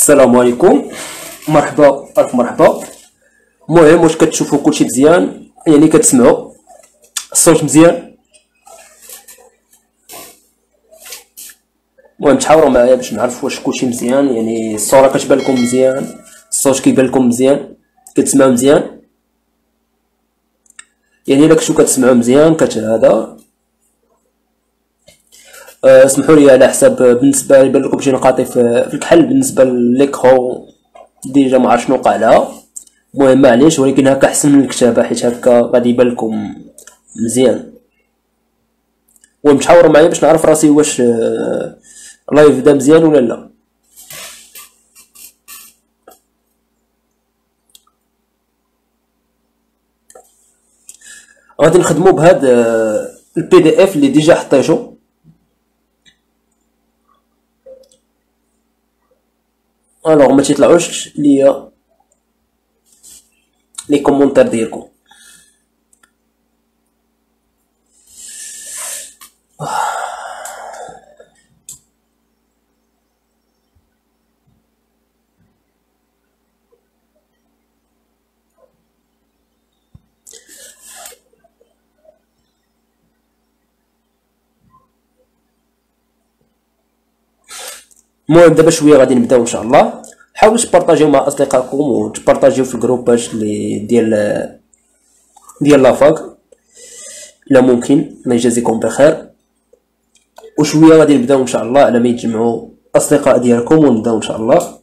السلام عليكم. مرحبا الف مرحبا. المهم واش كتشوفوا كلشي مزيان؟ يعني كتسمعوا الصوت مزيان؟ المهم تحاوروا معايا باش نعرف واش كلشي مزيان. يعني الصوره كتبان لكم مزيان، الصوت كيبان لكم مزيان، كتسمعوا مزيان؟ يعني الا كنتو كتسمعوا مزيان هذا اسمحوا لي على حساب بالنسبه يبان لكم شي نقاط في الكحل بالنسبه لليكرو ديجا ما عرفت شنو وقع لها. المهم معليش، ولكن هكا احسن من الكتابه حيت هكا غادي يبان لكم مزيان. المهم تحاوروا معايا باش نعرف راسي واش اللايف بدا مزيان ولا لا. غادي نخدموا بهاد البي دي اف اللي ديجا حطيتو. الوغ ما تيطلعوش ليا لي كومونتير ديالكم. المهم دابا شويه غادي نبداو ان شاء الله. حاولوا تبارطاجيو مع اصدقائكم وتبارطاجيو في الجروباج اللي ديال لافاك لا ممكن. الله يجازيكم بخير. وشويه غادي نبداو ان شاء الله على ما يتجمعوا اصدقاء ديالكم ونبداو ان شاء الله.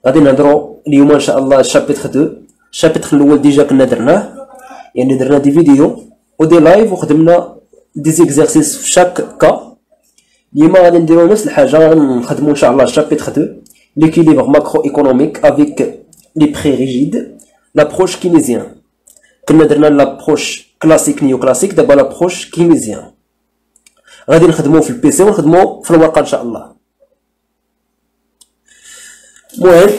غادي نهضروا اليوم ان شاء الله شابيتر 2. الشابيتر الاول ديجا كنا درناه، يعني درنا دي فيديو ودي لايف وخدمنا دي زيكزارسيس في شاك كا. اليوم غادي نديرو نفس الحاجه، غادي نخدمو ان شاء الله شابيتر 2 l'équilibre macroéconomique avec les prix rigides, l'approche keynésienne. كنا درنا l'approche classique néoclassique، دابا l'approche keynésienne. غادي نخدمو في البيسي ونخدمو في الورقه ان شاء الله. المهم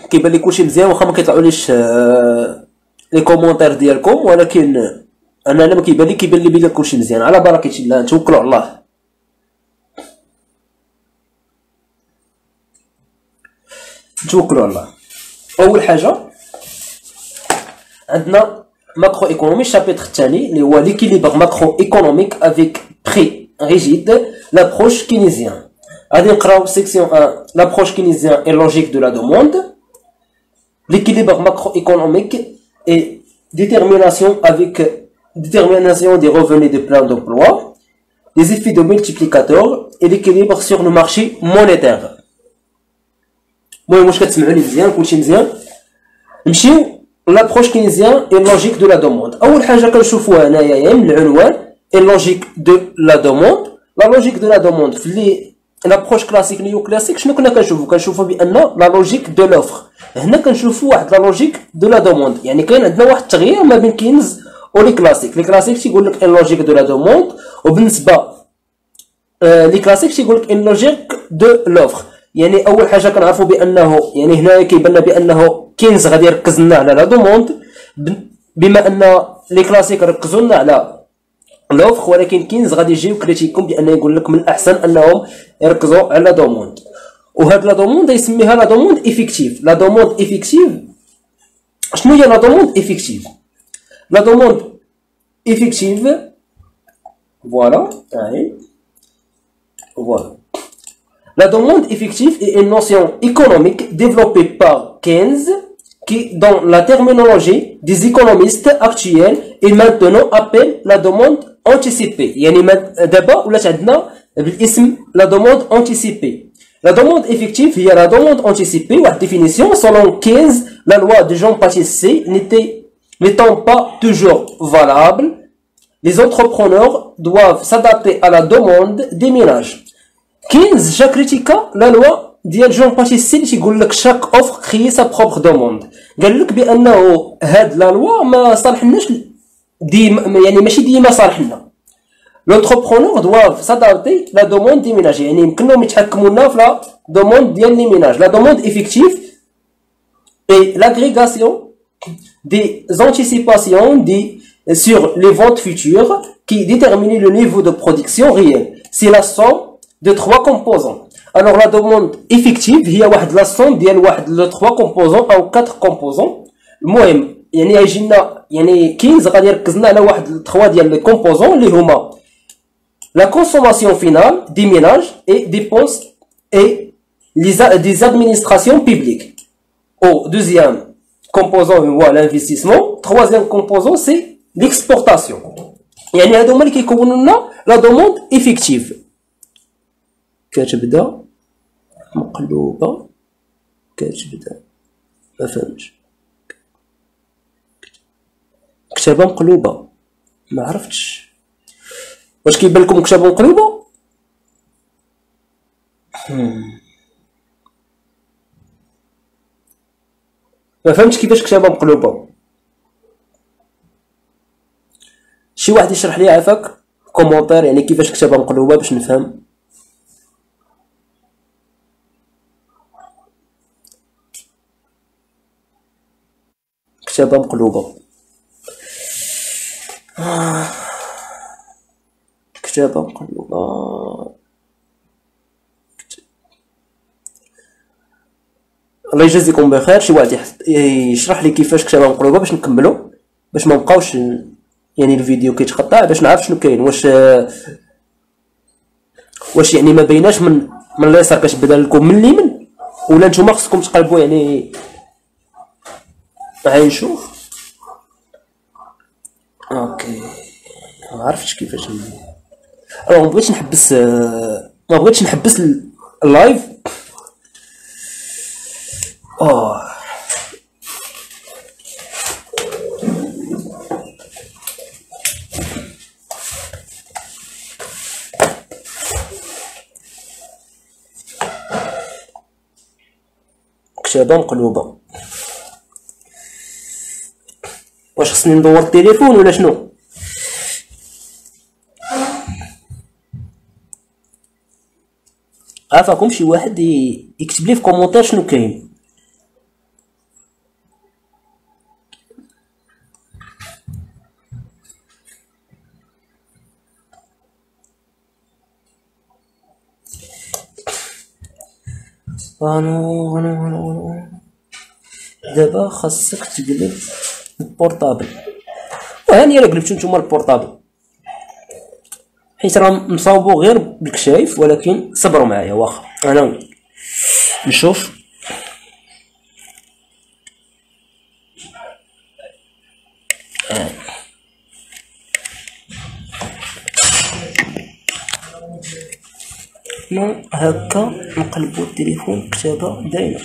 كيبان لي كلشي مزيان، واخا ما كيطلعوليش لي كومونتير ديالكم، ولكن انا لما كيبان لي بلي كلشي مزيان. على بركه الله، نتوكلوا على الله. نتوكلوا على الله. اول حاجه عندنا ماكرو ايكونومي، الشابيتر الثاني اللي هو ليكيليبر ماكرو ايكونوميك افيك بري ريجيد لابروش كينيزيان. غادي نقراو سيكسيون 1 l'approche keynésienne et logique de la demande, l'équilibre macroéconomique et détermination des revenus de plein d'emploi, les effets de multiplicateurs et l'équilibre sur le marché monétaire. المهم واش كتسمعوني مزيان؟ كلشي مزيان؟ نمشيو l'approche keynésienne et logique de la demande. اول حاجه كنشوفوها هنايا من العنوان et logique de la demande. la logique de la demande في لابروش كلاسيك نيو كلاسيك شنو كنا كنشوفوا بان لا لوجيك دو لوفر. هنا كنشوفوا واحد لا لوجيك دو لا دوموند، يعني كاين عندنا واحد التغيير ما بين كينز و لي كلاسيك. لي كلاسيك تيقول لك ان لوجيك دو لا دوموند، وبالنسبه لي كلاسيك تيقول لك ان لوجيك دو لوفر. يعني اول حاجه كنعرفوا بانه يعني هنايا كيبان لنا بانه كينز غادي يركز لنا على لا دوموند، بما ان لي كلاسيك ركزوا لنا على لوفر، ولكن كينز غادي يجيو كريتيكم بان يقول لك من الاحسن انهم يركزوا على دوموند. وهاد لا دوموند يسميها لا دوموند افيكتيف. لا دوموند افيكتيف شنو هي لا دوموند افيكتيف؟ لا دوموند افيكتيف فوالا La demande effective est une notion économique développée par Keynes qui, dans la terminologie des économistes actuels, et maintenant appelle la demande anticipée. يعني دابا ولات عندنا بالاسم la demande anticipée. La demande effective هي la demande anticipée. واحد définition selon Keynes, la loi de Jean-Baptiste n'étant pas toujours valable, les entrepreneurs doivent s'adapter à la demande des ménages. Keynes جا كريتيكا لا لوا ديال جون باتيسي اللي تيقول لك شاك اوفر كريي سا بروبر دوموند. قال لك بانه هاد لا لوا ما صالحناش ديما، يعني ماشي ديما صالحنا. لونتربرونور doivent s'adapter la demande des ménages. يعني يمكنهم يتحكموا لنا في لا demande ديال لي ménages. La demande effective est l'agrégation des anticipations sur les ventes futures qui déterminent le niveau de production réel. C'est la somme de 3 composants. Alors la demande effective هي واحد la somme ديال واحد le 3 composants ou 4 composants. المهم يعني يجينا يعني كينز غادي يركزنا على واحد 3 ديال لي كومبوزون اللي هما la consommation finale des ménages et dépenses et des administrations publiques. Au deuxième composant هو l'investissement. Troisième composant c'est l'exportation. يعني هادو هما اللي كيكونوا لنا لا دوموند افيكتيف. كتبدا مقلوبه كتبدا ما فهمتش كتابه مقلوبه ما عرفتش واش كيبان لكم كتابه مقلوبه. ما فهمتش كيفاش كتابه مقلوبه. شي واحد يشرح لي عافاك كومونتير يعني كيفاش كتابه مقلوبه باش نفهم. كتابه مقلوبه كتابه مقلوبه الله يجازيكم بخير. شي واحد يشرح لي كيفاش كتابه مقلوبه باش نكملوا باش ما نبقاوش يعني الفيديو كيتقطع باش نعرف شنو كاين. واش يعني ما بيناش من اليسار كتبدا لكم من اليمين ولا نتوما خصكم تقلبوا يعني غادي نشوف. اوكي ما عرفتش كيفاش ما بغيتش نحبس اللايف. كتابه مقلوبه. واش خصني ندور التليفون ولا شنو؟ عافاكم شي واحد يكتب لي في كومونتير شنو كاين. دابا خاصك تقلب البورطابل. وهاني الا قلبتو نتوما البورطابل حيت راه مصاوبو غير بالكشايف ولكن صبروا معايا واخا انا نشوف. هكا نقلبو التليفون كتابه دايره.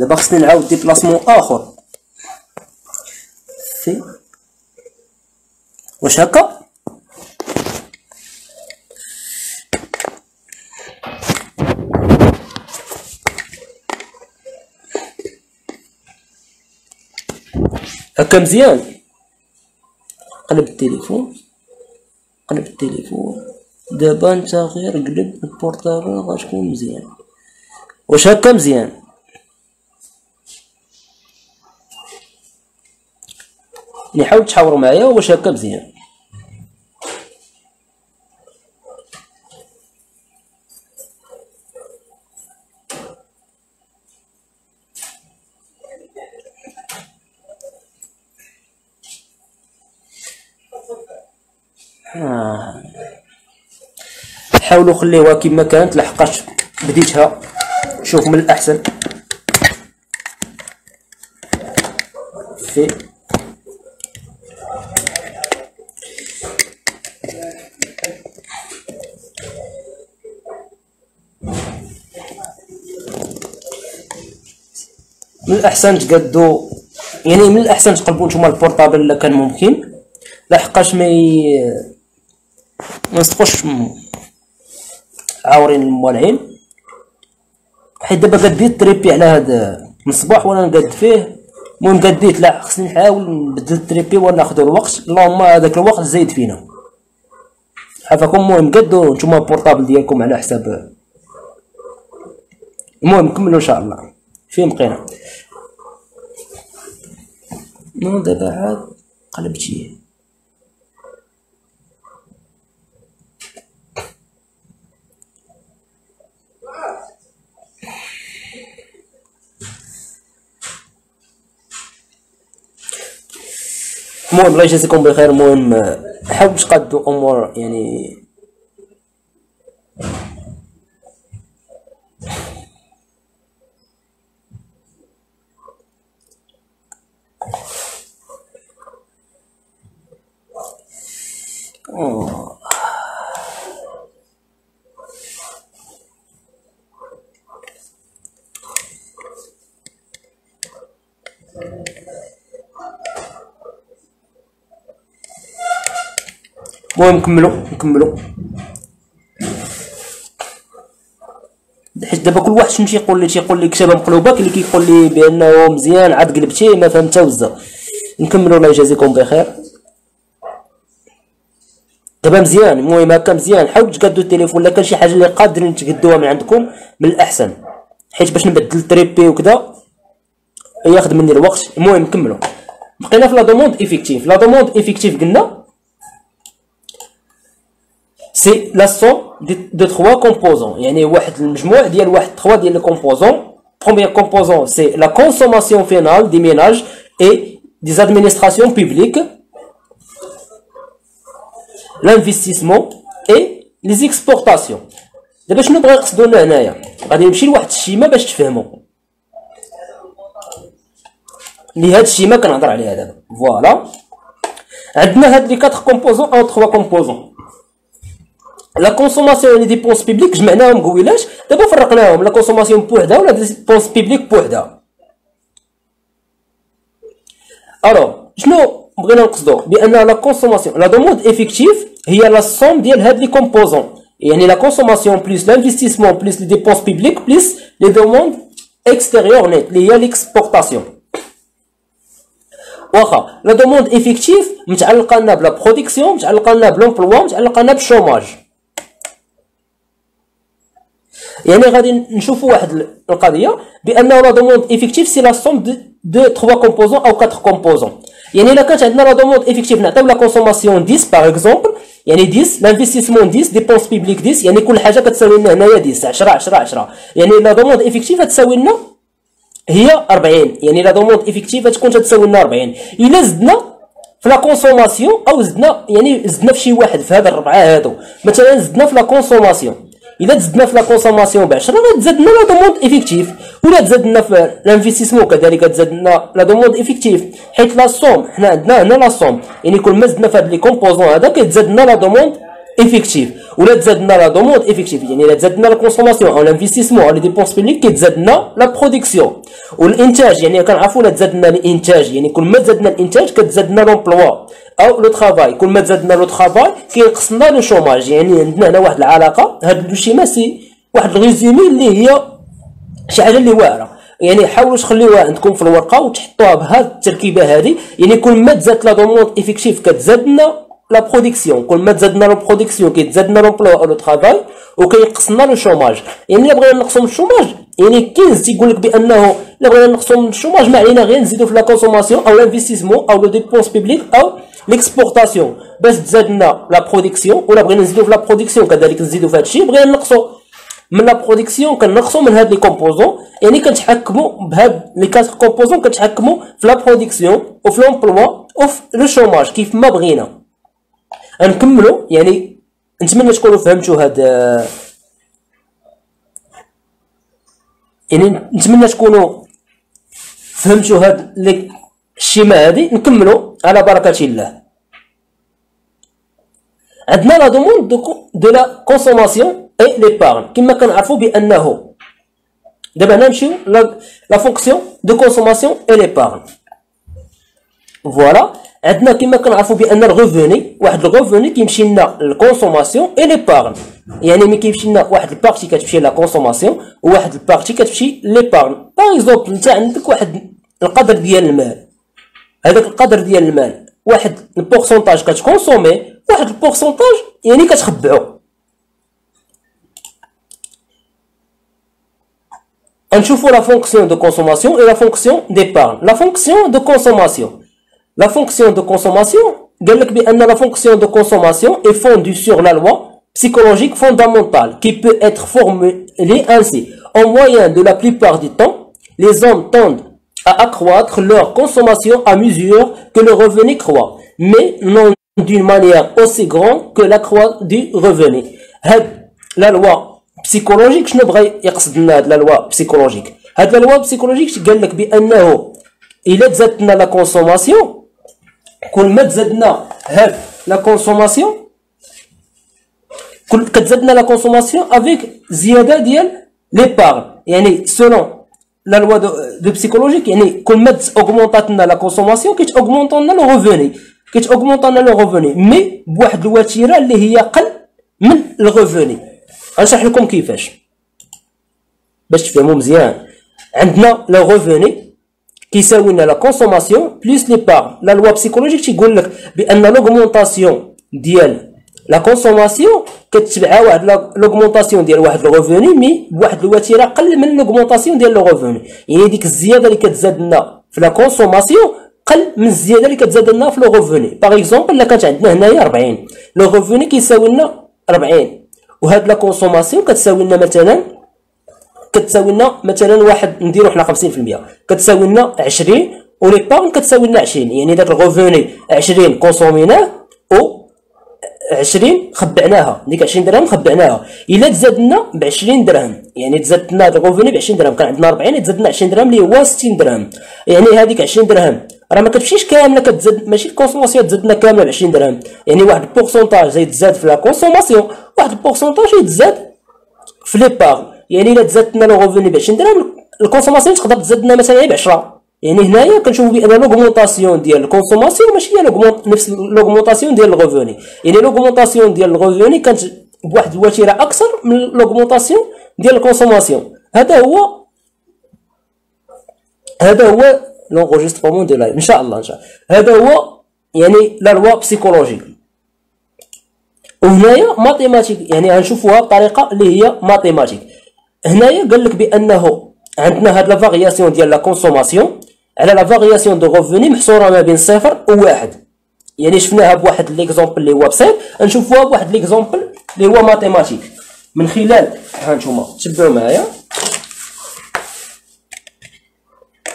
دابا خصني نعاود ديبلاسمون اخر في واش هكا. هكا مزيان. قلب التليفون دابا انت غير قلب البورطابل غتكون مزيان. واش هكا مزيان؟ حاول تحاوروا معايا واش هكا مزيان. حاولوا خليوها كما كانت لحقاش بديتها. شوف من الاحسن في من الاحسن تقادو يعني من الاحسن تقلبوا نتوما البورطابل الا كان ممكن لحقاش ما نصبحوش عاورين المولعين. حيت دابا قاديت تريبي على هذا الصباح وانا نقاد فيه المهم قديت لا خصني نحاول نبدل التريبي ولا ناخذ الوقت، اللهم هذاك الوقت زايد فينا. عافاكم. المهم قدوا نتوما البورطابل ديالكم على حساب. المهم نكملوا ان شاء الله. فين بقينا؟ نو دابا عاد قلبتيه. المهم الله يجازيكم بخير. المهم حاولوا تقادوا امور يعني المهم نكملوا حيت دابا كل واحد شنو تيقول لي كتابه مقلوبه، كاين اللي كيقول لي بانه مزيان عاد قلبتيه ما فهمت حتى وزه. نكملوا الله يجازيكم بخير. دابا مزيان. المهم هكا مزيان. حاولوا تقادوا التليفون، الا كان شي حاجه اللي قادرين تقدوها من عندكم من الاحسن، حيت باش نبدل التريبي وكذا ياخذ مني الوقت. المهم نكملوا. بقينا في لا دوموند ايفيكتيف. لا دوموند ايفيكتيف قلنا سي لا سوم دو 3 كومبوزون، يعني واحد المجموع ديال واحد 3 ديال لي كومبوزون. بروميير كومبوزون سي لا كونسوماسيون فينال دي ميناج اي دي ادمينستراسيون بوبليك، l'investissement et les exportations. دابا شنو بغا يقصدوا لنا هنايا؟ غادي نمشي لواحد الشيما باش تفهموا اللي هاد الشيما كنهضر عليها دابا. فوالا عندنا هاد لي 4 كومبوزون او 3 كومبوزون. لا كونسوماسيون لي ديبونس بيبليك جمعناهم قويلاش، دابا فرقناهم لا كونسوماسيون بوحدها ولا ديبونس بيبليك بوحدها. الوغ شنو بغينا نقصدو؟ بان لا كونسوماسيون لا دوموند ايفيكتيف هي لا سوم ديال هاد لي كومبوزون، يعني لا كونسوماسيون بلس لانفستيسمون بلس لي ديبونس بيبليك بلس لي دوموند اكستيريور نيت اللي هي ليكسبورتاسيون. واخا لا دوموند ايفيكتيف متعلقه لنا بلا برودكسيون، متعلقه لنا بلومبلوا، متعلقه لنا بالشوماج. يعني غادي نشوفوا واحد القضيه بان لا دوموند ايفيكتيف سي لا سوم دو 3 كومبوزون او 4 كومبوزون. يعني الا كانت عندنا لا دوموند ايفيكتيف نعطيو لا كونسوماسيون 10 باغ اكزومبل، يعني 10 لانفستيسمون 10 ديبونس بيبليك 10، يعني كل حاجه كتساوي لنا هنايا 10 10 10 10. يعني لا دوموند ايفيكتيف غتساوي لنا هي 40، يعني لا دوموند ايفيكتيف تكون تساوي لنا 40. الا زدنا في لا كونسوماسيون او زدنا يعني زدنا في شي واحد في هاد الربعه هادو، مثلا زدنا في لا كونسوماسيون، الا تزدنا في لا كونسوماسيون ب 10 غتزاد لنا لا دوموند ايفيكتيف، ولا تزادنا في لانفستيسمون كذلك تزاد لنا لا دوموند ايفيكتيف، حيت لا سوم حنا عندنا هنا لا سوم، يعني كل ما زدنا في هاد لي كومبوزون هذا كيتزاد لنا لا دوموند ايفيكتيف، ولا تزاد لنا لا دوموند ايفيكتيف، يعني الا تزاد لنا لا كونسوماسيون او لانفستيسمون او لي ديبونس بيبليك كيتزاد لنا لا برودكسيون، والانتاج يعني كنعرفوا لا تزاد لنا الانتاج، يعني كل ما زادنا الانتاج كتزاد لنا لومبلوا او لو طرافاي، كل ما زادنا لو طرافاي كينقص لنا لو شوماج. يعني عندنا هنا واحد العلاقه، هاد لو شيما سي واحد الريزومي اللي هي شي حاجه اللي واعره، يعني حاولوا تخليوها عندكم في الورقه وتحطوها بهاد التركيبه هذه. يعني كل ما تزاد لا دوموند ايفيكتيف كتزاد لنا لا برودكسيون، كل ما تزادنا لو برودكسيون كيتزاد لنا لومبلوا او لو طرافاي وكينقص لنا لو شوماج. يعني الا بغينا نقصوا من الشوماج، يعني كاين تيقول لك بانه الا بغينا نقصوا من الشوماج ما علينا غير نزيدوا في لا كونسوماسيون او لانفستيسمون او لو ديبونس بيبليك او ليكسبورتاسيون باش تزاد لنا لا برودكسيون، ولا بغينا نزيدوا في لا برودكسيون كذلك نزيدوا في هذا الشيء. بغينا نقصوا من لا برودكسيون كنقصوا من هاد لي كومبوزون، يعني كنتحكموا بهاد لي 4 كومبوزون كنتحكموا في لا برودكسيون وفي لومبلوا وفي لو شوماج كيف ما بغينا. غنكملوا، يعني نتمنى تكونوا فهمتوا هاد، يعني نتمنى تكونوا فهمتوا هاد لي الشيما هادي. نكملوا على بركه الله. عندنا لا دوموند دو لا كونسوماسيون اي ليبارن، كما كنعرفوا بانه دابا هنا نمشيو لا فونكسيون دو كونسوماسيون اي ليبارن. فوالا عندنا كما كنعرفوا بان الغوفوني، واحد الغوفوني كيمشي لنا للكونسوماسيون اي ليبارن، يعني ملي كيمشي لنا واحد البارتي كتمشي لا كونسوماسيون وواحد البارتي كتمشي ليبارن. باغ اكزومبل انت عندك واحد القدر ديال المال، هذاك القدر ديال المال واحد البورسونتاج كتكونسومي، واحد البورسونتاج يعني كتخبعو. نشوفو لا فونكسيون دو كونسوماسيون اي لا فونكسيون ديبارن. لا فونكسيون دو كونسوماسيون، لا فونكسيون دو كونسوماسيون قال لك بان لا فونكسيون دو كونسوماسيون est fondue sur la loi psychologique fondamentale qui peut être formulée ainsi. En moyenne, de la plupart du temps, les hommes tendent à accroître leur consommation à mesure que le revenu croît, mais non d'une manière aussi grande que la croix du revenu. La loi psychologique, شنو بغى يقصد لنا هاد لا لوا بسيكولوجيك؟ هاد لا لوا بسيكولوجيك قال لك بانه الا تزادنا لا كونسوماسيون، كل ما تزادنا هاد لا كونسوماسيون، كل كتزادنا لا كونسوماسيون افيك زياده ديال ليبارن، يعني سولون لا لوا دو بسيكولوجيك، يعني كل ما اوغمونطاتنا لا كونسوماسيون كيتاوغمونطونا لو ريفوني، كيتاوغمونطونا لو ريفوني مي بواحد الوتيره اللي هي قل من الريفوني. غنشرح لكم كيفاش باش تفهموا مزيان. عندنا لو ريفوني كيساوي لنا لا كونسوماسيون بلس لي بار. لا لوا بسيكولوجيك تيقول لك بان لوغمونطاسيون ديال لا كونسوماسيون كتبعها واحد لوغمونطاسيون ديال واحد الريفوني مي بواحد الوتيره قل من لوغمونطاسيون ديال لو ريفوني، يعني ديك الزياده اللي كتزاد لنا في لا كونسوماسيون قل من الزياده اللي كتزاد لنا في لو ريفوني. باغ اكزومبل الا كانت عندنا هنايا 40، لو ريفوني كيساوي لنا 40، وهاد لا كونسوماسيون كتساوي لنا مثلا واحد نديرو حنا 50%، كتساوي لنا 20، ولي بارن كتساوي لنا 20، يعني داك الريفوني 20 كونسوميناه و 20 خبعناها، ديك 20 درهم خبعناها. الا تزاد لنا ب 20 درهم، يعني تزاد لنا هاد الريفوني ب 20 درهم، كان عندنا 40 تزاد لنا 20 درهم اللي هو 60 درهم، يعني هذيك 20 درهم راه ما كتمشيش كامله كتزاد، ماشي الكونسوماسيون تزاد لنا كامله ب 20 درهم، يعني واحد البورسونتاج زيتزاد في لا كونسوماسيون، واحد البورسونتاج يتزاد في لي بار. يعني الا تزاد لنا لو ريفوني ب 20 درهم، الكونسوماسيون تقدر تزاد لنا مثلا ب 10. يعني هنايا كنشوفوا بان لوغمونطاسيون ديال الكونسوماسيون ماشي هي نفس لوغمونطاسيون ديال الريفوني، يعني لوغمونطاسيون ديال الريفوني كانت بواحد الوتيره اكثر من لوغمونطاسيون ديال الكونسوماسيون. هذا هو لونغوجيسترمون دو لايف ان شاء الله. هذا هو يعني لا لوا بسيكولوجيك. وهنايا ماتيماتيك، يعني غنشوفوها بطريقه اللي هي ماتيماتيك. هنايا قال لك بانه عندنا هاد لا فارياسيون ديال لا كونسوماسيون على لا فارياسيون دو ريفوني محصوره ما بين 0 و 1، يعني شفناها بواحد ليكزومبل اللي هو بسيط، نشوفوها بواحد ليكزومبل اللي هو ماتيماتيك من خلال ها نتوما تبعوا معايا.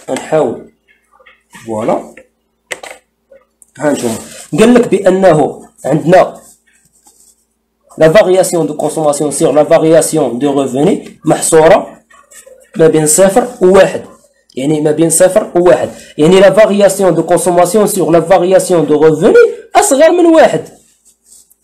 غنحاول فوالا. ها نتوما قال لك بانه عندنا la variation de consommation sur la variation de revenu محصورة ما بين 0 و 1، يعني ما بين 0 و 1، يعني la variation de consommation sur la variation de revenu أصغر من 1،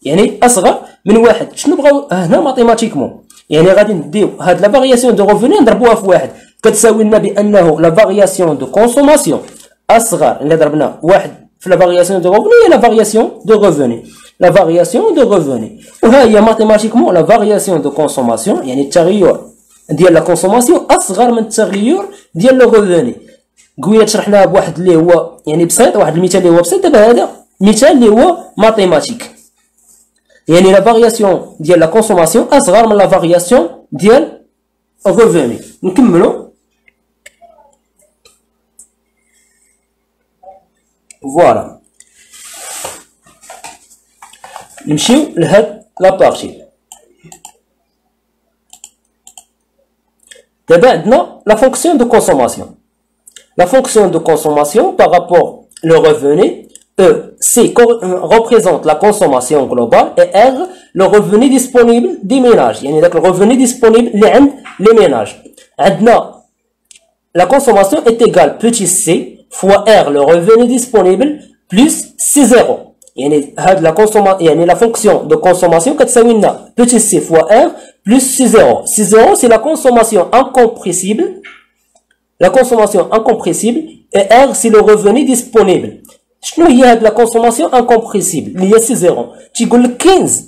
يعني أصغر من 1. شنو بغاو هنا ماتيماتيكمون؟ يعني غادي نديو هاد لا فارياسيون دو ريفوني نضربوها في 1، كتساوي لنا بأنه لا فارياسيون دو كونسوماسيون أصغر، اللي ضربنا 1 في لا فارياسيون دو ريفوني هي لا فارياسيون دو ريفوني، la variation de revenu. وهي mathématiquement la variation de consommation، يعني التغير ديال لا كونسوماسيون اصغر من التغير ديال لو ريفوني. قويه شرحناها بواحد اللي هو يعني بسيط، واحد المثال اللي هو بسيط. دابا هذا مثال اللي هو ماتيماتيك، يعني لا فارياسيون ديال لا كونسوماسيون اصغر من لا فارياسيون ديال الريفوني. نكملوا فوالا، نمشيو لهاد لابارتي. دابا عندنا لا فونكسيون دو كونسوماسيون. La fonction de consommation par rapport au revenu, E, C représente la consommation globale et R, le revenu disponible des ménages. يعني داك le revenu disponible اللي عند les ménages. عندنا la consommation est égale petit c fois R, le revenu disponible, plus C0. يعني هاد la consommation، يعني la fonction de consommation كتساوي لنا petit c fois R plus C0. C0 c'est la consommation incompressible. La consommation incompressible et R c'est le revenu disponible. شنو هي هاد لا كونسوماسيون انكومبريسيبل اللي هي سي زيرو؟ تيقول لك 15.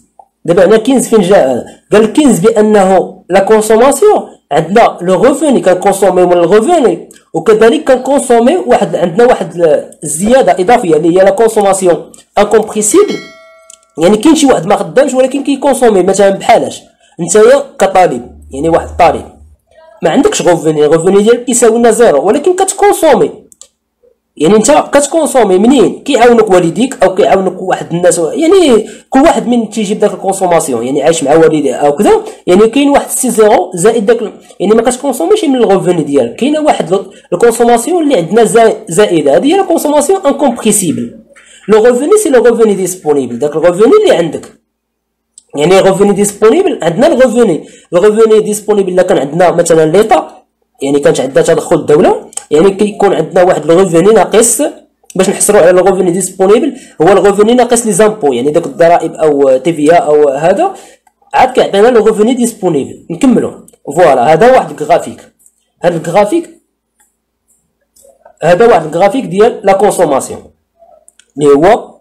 دابا هنا 15 فين جا؟ قال لك 15 بانه لا كونسوماسيون عندنا لو ريفوني كنكونسومي من الريفوني، وكذلك كنكونسومي عندنا واحد الزياده اضافيه اللي هي لا كونسوماسيون انكومبريسيبل. يعني كاين شي واحد ما خدامش ولكن كيكونسومي، مثلا بحالاش نتايا كطالب، يعني واحد الطالب ما عندكش غوفوني ديالك كيساوي لنا زيرو ولكن كتكونسومي. يعني انت كتكونسومي منين؟ كيعاونك والديك او كيعاونك واحد الناس، يعني كل واحد من تيجيب داك الكونسوماسيون، يعني عايش مع والديه او كذا، يعني كاين واحد سي زيرو زائد داك، يعني ما كتكونسوميش من الغوفوني ديالك. كاينه واحد الكونسوماسيون اللي عندنا زائده، هذه هي الكونسوماسيون انكومبريسيبل. لو ريفوني سي لو ريفوني ديسپونيبل، داك الريفوني اللي عندك. يعني ريفوني ديسپونيبل عندنا الريفوني ديسپونيبل الا كان عندنا مثلا ليطا، يعني كانت عندها تدخل الدوله، يعني كيكون عندنا واحد الريفوني ناقص. باش نحصروا على الريفوني ديسپونيبل هو الريفوني ناقص لي زامبو، يعني داك الضرائب او تيفيا او هذا، عاد كيعطينا لو ريفوني ديسپونيبل. نكملوا. فوالا هذا واحد الغرافيك، هذا واحد الغرافيك ديال لا كونسوماسيون اللي هو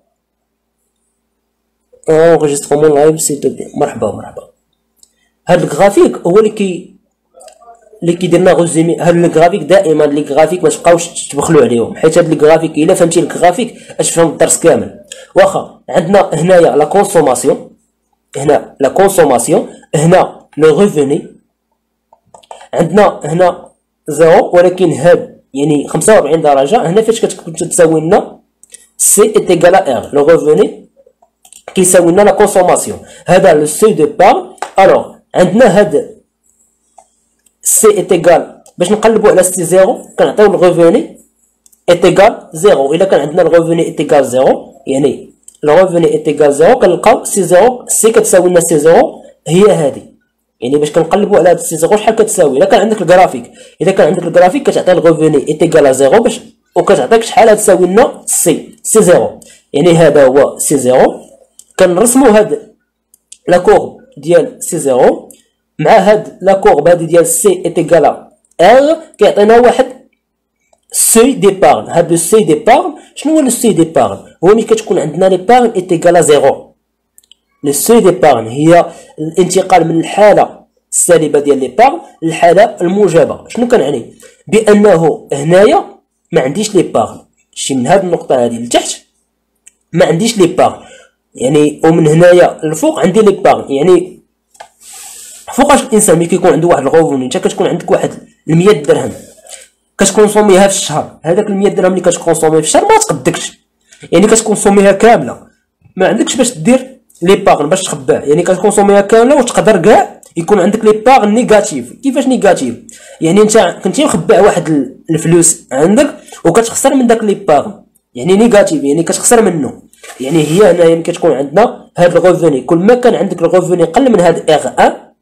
انغيسترومون لايف سيتو. مرحبا. هاد الغرافيك هو اللي كيدير لنا غوزيمي. هاد الغرافيك دائما لي غرافيك ما تبقاوش تبخلوا عليهم، حيت هاد الغرافيك الا فهمتي الغرافيك تفهم الدرس كامل. واخا عندنا هنايا لا كونسوماسيون، هنا لا كونسوماسيون، هنا لو ريفوني، عندنا هنا زيرو، ولكن هاد يعني 45 درجه. هنا فاش كتكون تساوي لنا سي ايت ايكال ار، لو ريفوني كيساوي لنا لا كونسوماسيون، هذا لو سي دو بار. الوغ عندنا هاد سي ايت ايكال، باش نقلبوا على سي زيرو كنعطيو الريفوني ايت ايكال زيرو. الا كان عندنا الريفوني ايت ايكال زيرو، يعني الريفوني ايت ايكال زيرو، كنلقاو سي زيرو، سي كتساوي لنا سي زيرو هي هذه. يعني باش كنقلبوا على هاد سي زيرو شحال كتساوي. الا كان عندك الجرافيك كتعطي الريفوني ايت ايكال زيرو باش، وكتعطيك شحال تساوي لنا سي زيرو. يعني هذا هو سي زيرو. كنرسموا هاد لا كورب ديال سي زيرو مع هاد لا كورب هادي ديال سي ايت ايكال ار، كيعطينا واحد سي ديبارن. هاد لو سي ديبارن، شنو هو لو سي ديبارن؟ هو ملي كتكون عندنا ليبارن ايت ايكال زيرو. لو سي ديبارن هي الانتقال من الحاله السالبه ديال ليبارن للحاله الموجبه. شنو كنعني؟ بانه هنايا ما عنديش ليبارن، شي من هاد النقطه هادي لتحت ما عنديش ليبارن، يعني ومن هنايا الفوق عندي ليبارن. يعني فوقاش الانسان ملي كيكون عنده واحد الغوفوني، انت كتكون عندك واحد 100 درهم كتكونسوميها في الشهر، هذاك 100 درهم اللي كتكونسوميها في الشهر ما تقدكش، يعني كتكونسوميها كامله، ما عندكش باش دير ليبارن باش تخباه، يعني كتكونسوميها كامله وتقدر كاع يكون عندك ليبارن نيجاتيف. كيفاش نيجاتيف؟ يعني انت كنتي مخبع واحد الفلوس عندك وكتخسر من داك ليبارن، يعني نيجاتيف، يعني كتخسر منه. يعني هي هنايا كتكون عندنا هاد الغوفوني، كل ما كان عندك الغوفوني قل من هاد ار 1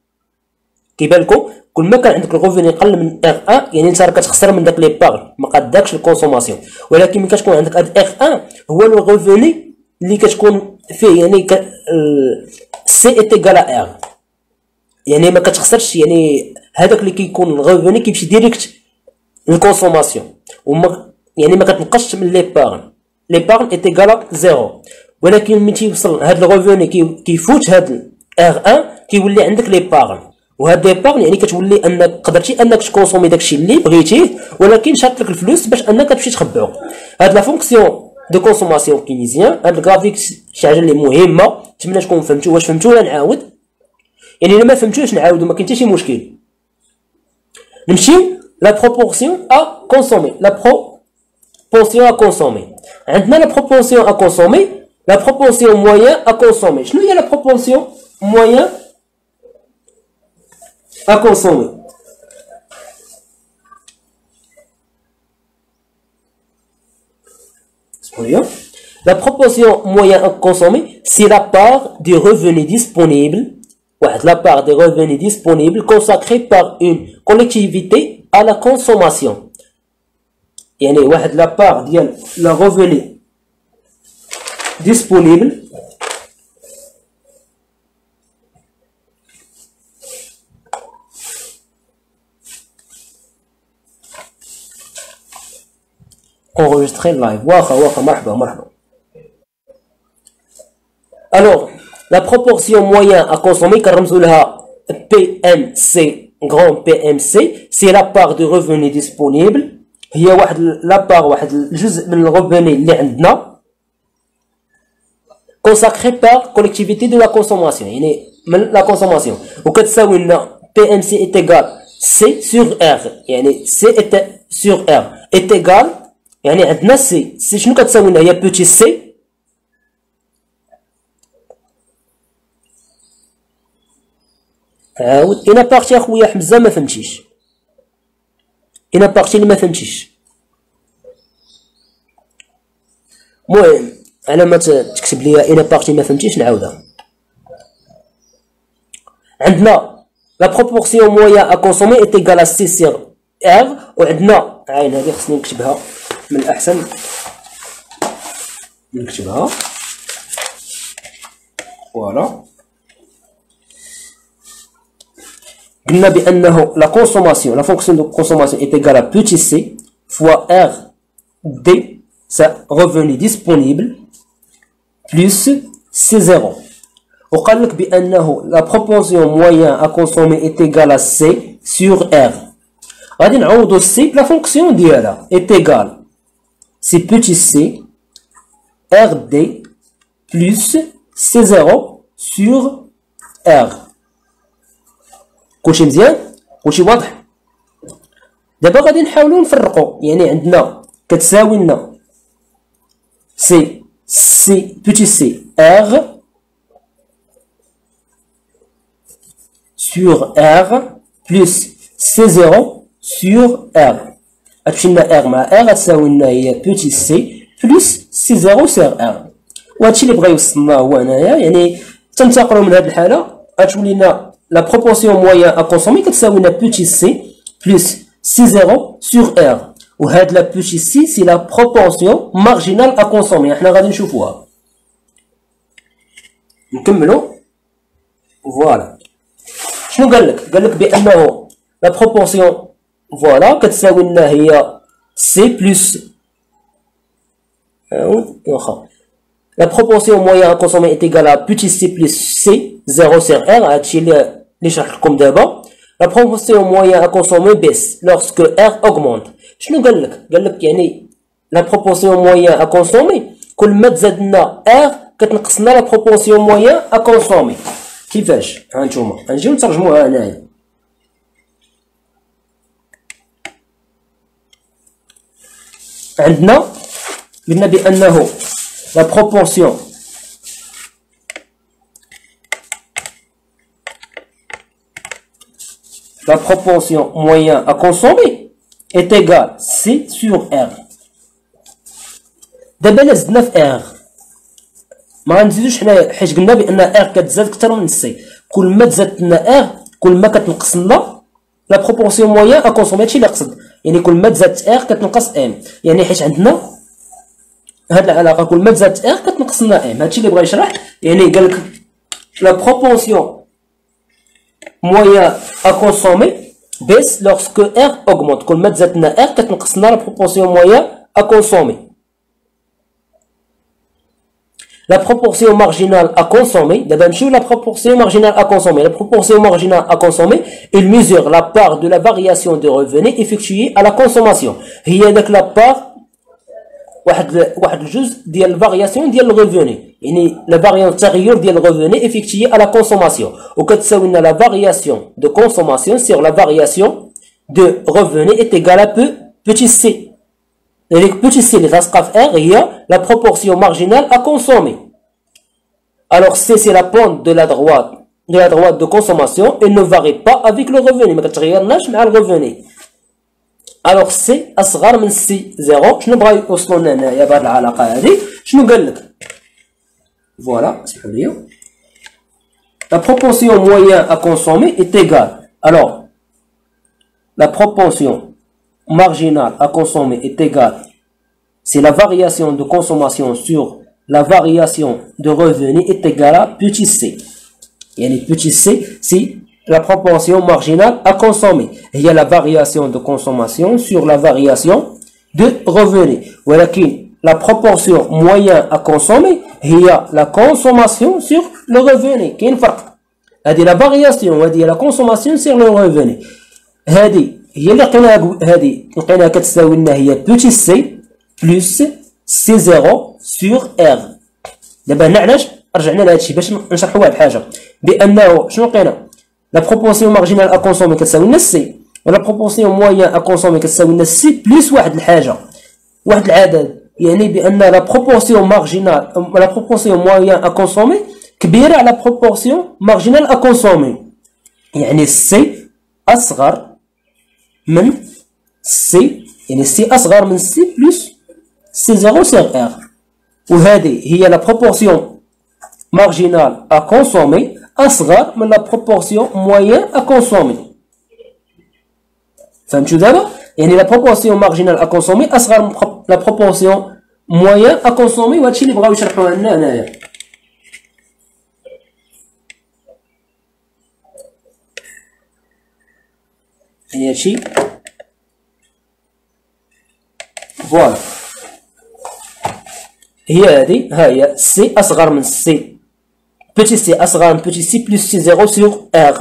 كيبان لكم، كل ما كان عندك الغوفوني قل من ار 1 يعني انت راه كتخسر من داك ليبارن، ما قاداكش الكونسوماسيون. ولكن ملي كتكون عندك هاد ار 1 هو الغوفوني اللي كتكون فيه، يعني سي ايت ايكال ار، يعني ما كتخسرش، يعني هذاك اللي كيكون الغوفوني كيمشي ديريكت للكونسوماسيون، وما يعني ما كتنقصش من ليبارن ايت ايكال زيرو. ولكن ملي تيوصل هاد الغوفوني كيفوت هاد ار 1 كيولي عندك ليبارن، وهاد ليبارن يعني كتولي انك قدرتي انك تكونسومي داكشي اللي بغيتيه، ولكن شاط لك الفلوس باش انك تمشي تخبعو. هاد لا فونكسيون دو كونسوماسيون كينيزيان، هاد الغرافيك شي حاجه اللي مهمه، نتمنى تكونوا فهمتوا. واش فهمتوا ولا نعاود؟ يعني الا ما فهمتوش نعاودو، ما كاين حتى شي مشكل. نمشيو لا بروبورسيون ا كونسومي. لا بروبورسيون ا كونسومي، عندنا لا بروبورسيون ا كونسومي، لا بروبورسيون موين ا كونسومي. شنو هي لا بروبورسيون موين ا كونسومي؟ La proportion moyenne à consommer, c'est la part du revenu disponible, la part des revenus disponibles consacrés par une collectivité à la consommation. يعني la part de le revenu disponible enregistré live. واخا مرحبا. Alors, la proportion moyenne à consommer, كنرمزو لها PMC grand PMC, c'est la part de revenus disponible. هي واحد la part واحد الجزء من الريفوني اللي عندنا consacré par collectivité de la consommation يعني من la consommation وكتساوي لنا PMC est égal C sur R يعني C est sur R est égal يعني عندنا C شنو كتساوي لنا هي petit c عاود انا بارتي اخويا حمزه ما فهمتيش انا بارتي اللي ما فهمتيش المهم على ما تكتب لي انا بارتي ما فهمتيش نعاودها عندنا لا بروبورسيون مويان ا كونسومي ايت ايغال ا سي سيغ ار وعندنا عين هذه خصني نكتبها من الاحسن نكتبها فوالا قلنا بانه لا كونسوماسيون لا فونكسيون دو كونسوماسيون est égale à petit c fois r d ça revenu disponible plus c0 وقال لك بانه لا بروبورسيون مويان à consommer est égale à c sur r غادي نعوضو c لا فونكسيون ديالها est égale c'est petit c rd plus c0 sur r كلشي مزيان كلشي واضح دابا غادي نحاولوا نفرقوا يعني عندنا كتساوي لنا سي بوتي سي ار سور ار بلس سي زيرو سور ار غتمشي لنا ار مع ار غتساوي لنا هي بوتي سي بلس سي زيرو سور ار وهادشي اللي بغا يوصلنا هو هنايا يعني تنتقلوا من هاد الحاله غتولي لنا la proportion moyen à consommer كتساوي لنا petit c plus c0 sur r وهاد la petit c c'est la proportion marginale à consommer احنا غادي نشوفوها نكملوا فوالا شنو قال لك بانه la proportion فوالا كتساوي لنا هي c plus واخا la proportion moyen à consommer est égale à petit c plus c0 sur r هادشي اللي شرحت لكم دابا لا بروبورسيون مويان ا كونسومي بيس لورسك ار اوغمونت شنو قال لك يعني لا بروبورسيون مويان ا كونسومي كل ما تزاد لنا ار كتنقص لنا لا بروبورسيون مويان ا كونسومي كيفاش ها نتوما غنجيو نترجموها هنايا عندنا قلنا بانه لا بروبورسيون la proportion moyen à consommer est égale C sur R. دابا الا زدنا في R ما غنزيدوش حنايا حيت قلنا بان R كتزاد اكثر من C كل ما تزادت لنا R كل ما كتنقص لنا لا بروبورسيون مويان ا كونسومي هادشي اللي قصد يعني كل ما تزادت R كتنقص M يعني حيت عندنا هاد العلاقه كل ما تزادت R كتنقص لنا M هادشي اللي بغا يشرح يعني قال لك لا بروبورسيون moyen à consommer baisse lorsque R augmente. Quand on met R, on a la proportion moyenne à consommer. La proportion marginale à consommer, d'abord, la proportion marginale à consommer. La proportion marginale à consommer, elle mesure la part de la variation de revenus effectuée à la consommation. Il y a donc la part واحد الجزء ديال الفارياسيون ديال الريفوني يعني لا فاريون التغير ديال الريفوني افيكتيي على كونسوماسيون وكتساوي لنا لا فارياسيون دو كونسوماسيون سيغ لا فارياسيون دو ريفوني ايت ايغال ا بوتي سي يعني بوتي سي اللي لاصقه في ار هي لا بروبورسيون مارجينال ا كونسومي alors c c'est la pente de la droite de consommation elle ne varie pas avec le revenu ما كتغيرناش مع الريفوني alors C أصغر من C0 شنو بغا يوصلوا لنا هنايا بهاد العلاقة هادي شنو قال لك فوالا اسمحوا لي la proportion moyen à consommer est égale alors la proportion marginale à consommer est égale c'est la variation de consommation sur la variation de revenu est égale à petit c يعني petit c c'est la proportion marginale à consommer. Il y a la variation de consommation sur la variation de revenus. Voilà qui la proportion moyen à consommer, il y a la consommation sur le revenu. Qui est une فرق. هذه لا فارياسيون وهذه هي لا كونسوماسيون سير لو ريفوني. هذه هي اللي لقيناها كتساوي لنا هي بوتي سي بلس سي زيرو سور ار. دابا هنا علاش رجعنا لهذا الشيء؟ باش نشرحوا واحد الحاجه، بانه شنو لقينا؟ لا بروبورسيون مارجينال ا كونسومي كتساوي لنا سي، ولا بروبورسيون موين ا كونسومي كتساوي لنا سي بلس واحد الحاجه، واحد العدد. يعني بان لا بروبورسيون مارجينال لا بروبورسيون موين ا كونسومي كبيره على بروبورسيون مارجينال ا كونسومي، يعني سي اصغر من سي، يعني سي اصغر من سي بلس سي زيرو سير ار. وهذه هي لا بروبورسيون مارجينال ا كونسومي اصغر من لا بروبورسيون موين ا كونسومي. فهمتوا دابا؟ يعني لا بروبورسيون مارجينال ا كونسومي اصغر من لا بروبورسيون موين ا كونسومي، وهادشي اللي بغاو يشرحوه لنا هنايا. يعني هادشي فوالا هي هادي، ها هي سي اصغر من سي petit c اصغر من petit c plus c 0 sur r.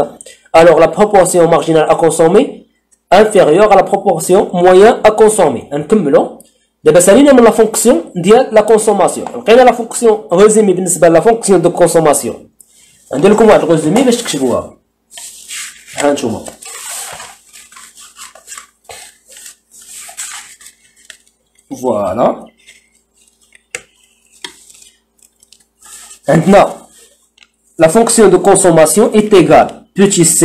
Alors la proportion marginale à consommer inférieure à la proportion moyenne à consommer. نكملوا دابا سالينا من لا فونكسيون ديال لا كونسوماسيون، لقينا لا فونكسيون ريزومي بالنسبه لا فونكسيون دو كونسوماسيون. ندير لكم واحد الريزومي باش تكتبوها. ها نتوما فوالا عندنا la fonction de consommation est égale petit c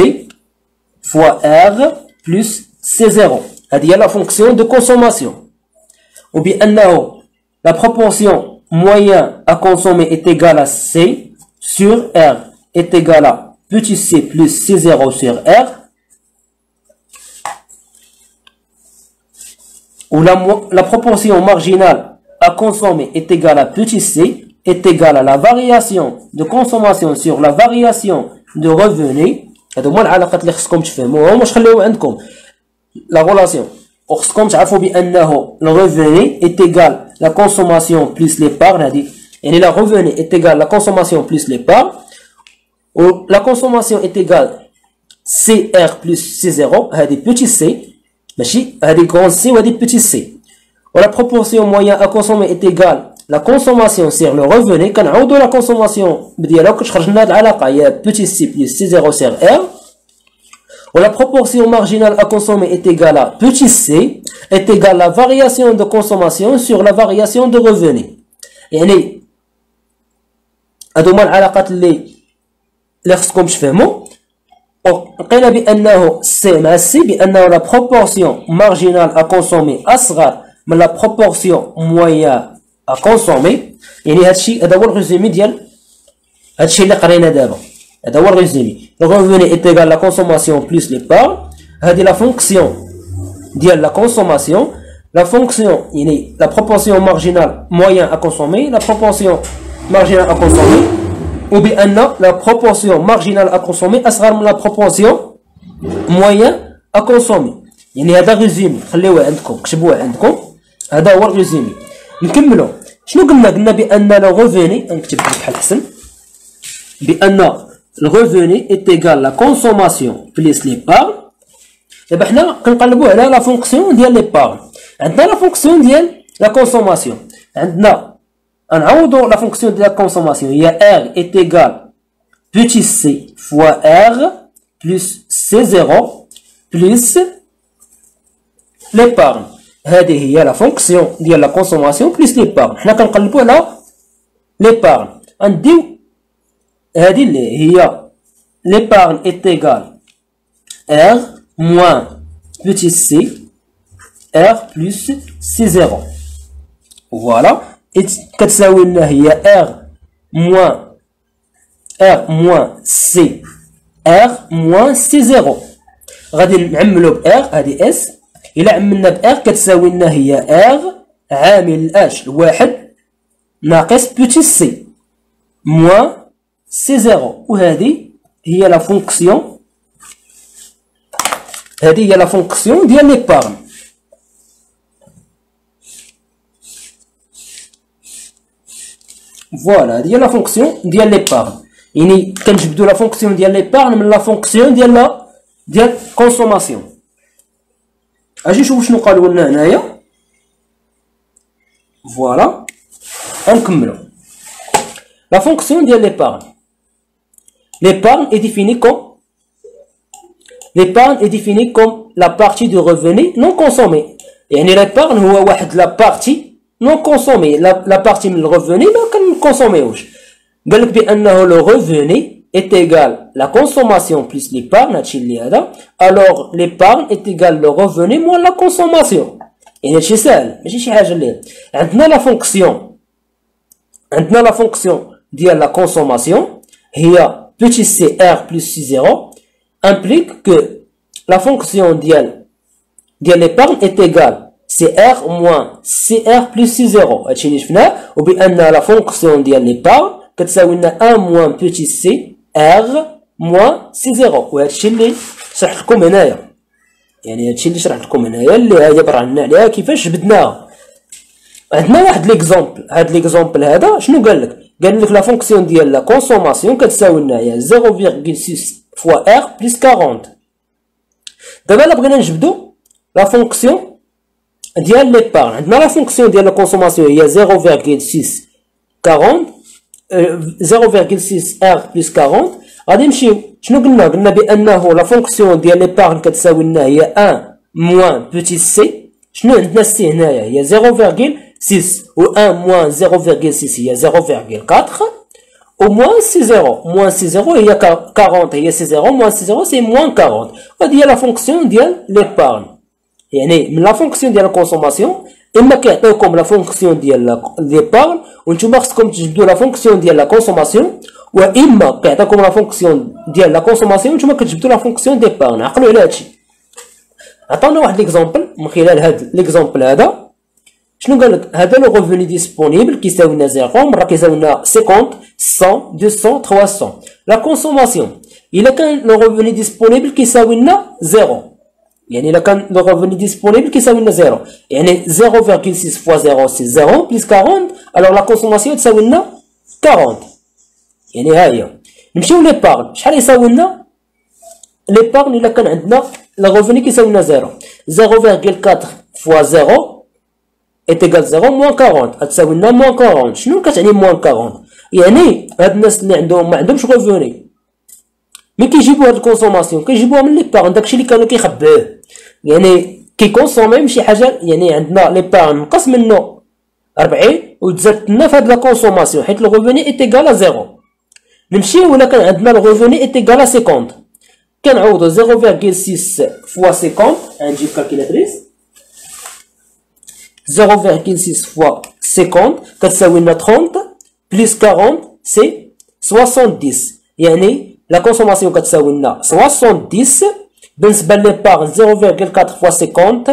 fois r plus c0. هذه هي la fonction de consommation. وبأنه la proportion moyen à consommer est égale à c sur r est égale à petit c plus c0 sur r. Où la proportion marginale à consommer est égale à petit c est égal à la variation de consommation sur la variation de revenus. هادو هما العلاقات اللي خصكم تفهموهم واش خليوه عندكم لا غولاسيون، وخصكم تعرفوا بانه le revenu est égal la consommation plus l'épargne. هادي يعني la revenu est égal la consommation plus l'épargne، و la consommation est égal CR plus C0. هادي petit c ماشي هادي grand C وهادي petit c. و la proportion moyen à consommer est égale la consommation sur le revenu. كنعوضوا la consommation بديالها وكتخرج لنا هاد العلاقه هي petit c plus c0 sur r. و la proportion marginale à consommer est égale à petit c est égale la variation de consommation sur la variation de revenu. يعني هادو هما العلاقات اللي خصكم تفهموا. لقينا بانه c مع c بانه la proportion marginale à consommer اصغر من la proportion moyenne à consommer. يعني هادشي هذا هو الريزومي ديال هادشي اللي قرينا دابا. هذا هو الريزومي. Le revenu est égal la consommation plus l'épargne. هذه la fonction ديال la consommation. La fonction يعني la proportion marginale moyen à consommer, la proportion marginale à consommer. وبأن la proportion marginale à consommer أصغر من la proportion moyen à consommer. يعني هذا الريزومي خليوه عندكم، كتبوه عندكم. هذا هو الريزومي. نكملوا. شنو قلنا بان لو ريفوني، نكتب بحال احسن، بان لو ريفوني est égal la consommation plus l'épargne. دابا حنا كنقلبوا على لا فونكسيون ديال ليبارن. عندنا لا فونكسيون ديال لا كونسوماسيون، عندنا نعوضوا لا فونكسيون ديال لا كونسوماسيون هي r est égal petit c fois r plus c0 plus l'épargne. هذه هي لا فونكسيون ديال لا كونسوماسيون بليس ليبارن. حنا كنقلبوا على ليبارن، غنديو هذه اللي هي ليبارن est égal r moins petit c r plus c0. فوالا كتساوي لنا هي r moins c r moins c0. غادي نعملو ب r، هذه s إلا عملنا ب r كتساوي لنا هي r عامل الاش الواحد ناقص بوتي سي موان سي زيرو. وهذه هي لا فونكسيون، هذه هي لا فونكسيون ديال ليبارن. فوالا هذه هي لا فونكسيون ديال ليبارن. يعني كنجبدو لا فونكسيون ديال ليبارن من لا فونكسيون ديال كونسوماسيون. اجي نشوفو شنو قالوا لنا هنايا. فوالا غنكملو. لا فونكسيون ديال ليبارن. L'épargne est définie comme la partie du revenu non consommé. يعني l'épargne هو واحد la partie non consommée. la partie من الرevenu ما كنكونسوميوش. قال لك بأنه le revenu est égal la consommation plus l'épargne هادشي اللي هذا. alors l'épargne est égal le revenu moins la consommation. يعني هادشي ساهل ماشي شي حاجة اللي عندنا la fonction ديال la consommation هي petit cr plus c0 implique que la fonction ديال l'épargne est égale cr moins cr plus c0. هادشي اللي شفناه. وبأن la fonction ديال l'épargne كتساوي لنا 1 moins petit c r moins c0. وهادشي اللي شرحت لكم هنايا. يعني هادشي اللي شرحت لكم هنايا اللي هي برهنا عليها كيفاش جبدناها. عندنا واحد ليكزومبل. هاد ليكزومبل هذا شنو قال لك؟ قال لك لا فونكسيون ديال لا كونسوماسيون كتساوي لنا هي 0,6 فوا ار بلس 40. دابا الا بغينا نجبدو لا فونكسيون ديال ليبارن. عندنا لا فونكسيون ديال لا كونسوماسيون هي 0,6 40 0,6 ار بلس 40. غادي نمشيو شنو قلنا بانه لا فونكسيون ديال ليبارن كتساوي لنا هي 1 موان بوتي سي. شنو عندنا السي هنايا هي 0,6 و 1 موان 0,6 هي 0,4 و موان سي 0. موان سي 0 هي 40 هي سي 0 موان سي 0 سي موان 40. هادي هي لا فونكسيون ديال ليبارن. يعني من لا فونكسيون ديال الكونسوماسيون اما كيعطيوكم لا فونكسيون ديال ليبارن وانتوما خصكم تجبدو لا فونكسيون ديال لا كونسوماسيون، واما كيعطيكم لا فونكسيون ديال لا كونسوماسيون وانتوما كتجبدو لا فونكسيون ديبارن. عقلوا على هادشي. عطاونا واحد ليكزومبل. من خلال هاد ليكزومبل هذا شنو قال لك؟ هذا لو ريفوني ديسپونيبل كيساوي لنا 0 مره كيساوي لنا 50 100 200 300. لا كونسوماسيون الا كان لو ريفوني ديسپونيبل كيساوي لنا 0، يعني الا كان لو ريفوني ديسپونيبل كيساوي لنا 0 يعني 0,6 فوا 0 سي 0 بلس 40. الوغ لا كونسوماسيون تساوي لنا 40. يعني ها هي. نمشيو ليبارن. شحال يساوي لنا ليبارن الا كان عندنا لو ريفوني كيساوي لنا 0؟ 0,4 فوا 0 est égal 0 moins 40 غتساوي لنا moins 40. شنو كتعني moins 40؟ يعني هاد الناس اللي عندهم ما عندهمش ريفوني ملي كيجيبوا هاد الكونسوماسيون كيجيبوها من ليبارن، داكشي اللي كانوا كيخبوه. يعني كيكونسومي شي حاجه. يعني عندنا ليبارن نقص منه 40 وتزاد لنا في هاد لا كونسوماسيون حيت لو ريفوني est égal à 0. نمشيو ولا كان عندنا لو ريفوني est égal à 50 كنعوضو 0,6 فوا 50. غنجيب كالكيلاتريس. 0,6 fois 50 كتساوي لنا 30 plus 40 سي 70. يعني لا كونسوماسيون كتساوي لنا 70. بالنسبه ليبارن 0,4 fois 50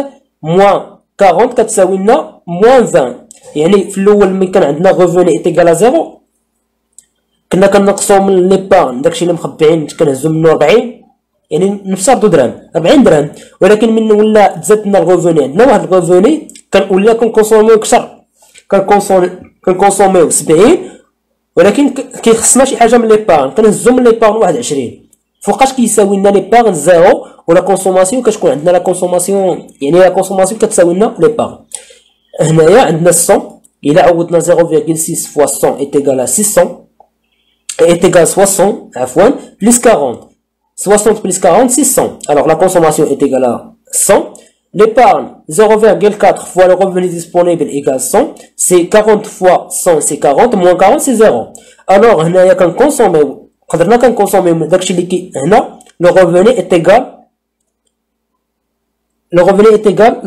موان 40 كتساوي لنا موان 20. يعني في الاول ملي كان عندنا ريفوني ايتيكال 0 كنا كنقصو من ليبارن داكشي اللي مخبعين كنهزو منه 40، يعني نفس 4 درهم 40 درهم. ولكن من ولا تزاد لنا الريفوني عندنا واحد الريفوني ولا كنكونسوميو كثر. كنكونسوميو 70 ولكن كيخصنا شي حاجه من ليبارن كنهزو من ليبارن واحد 20. فوقاش كيساوي لنا ليبارن 0 ولا كونسوماسيون كتكون عندنا لا كونسوماسيون. يعني لا كونسوماسيون كتساوي لنا ليبارن. هنايا عندنا 100 الا عوضنا 0,6 fois 100 est égal à 600 est égal à 60 عفوا plus 40. 60 plus 40 600. alors la consommation est égale à 100. L'épargne 0,4 fois le revenu disponible égale 100. C'est 40 fois 100 c'est 40 moins 40 c'est 0. alors هنايا كنكونسوميو قدرنا كنكونسوميو داكشي اللي كي هنا le revenu est égal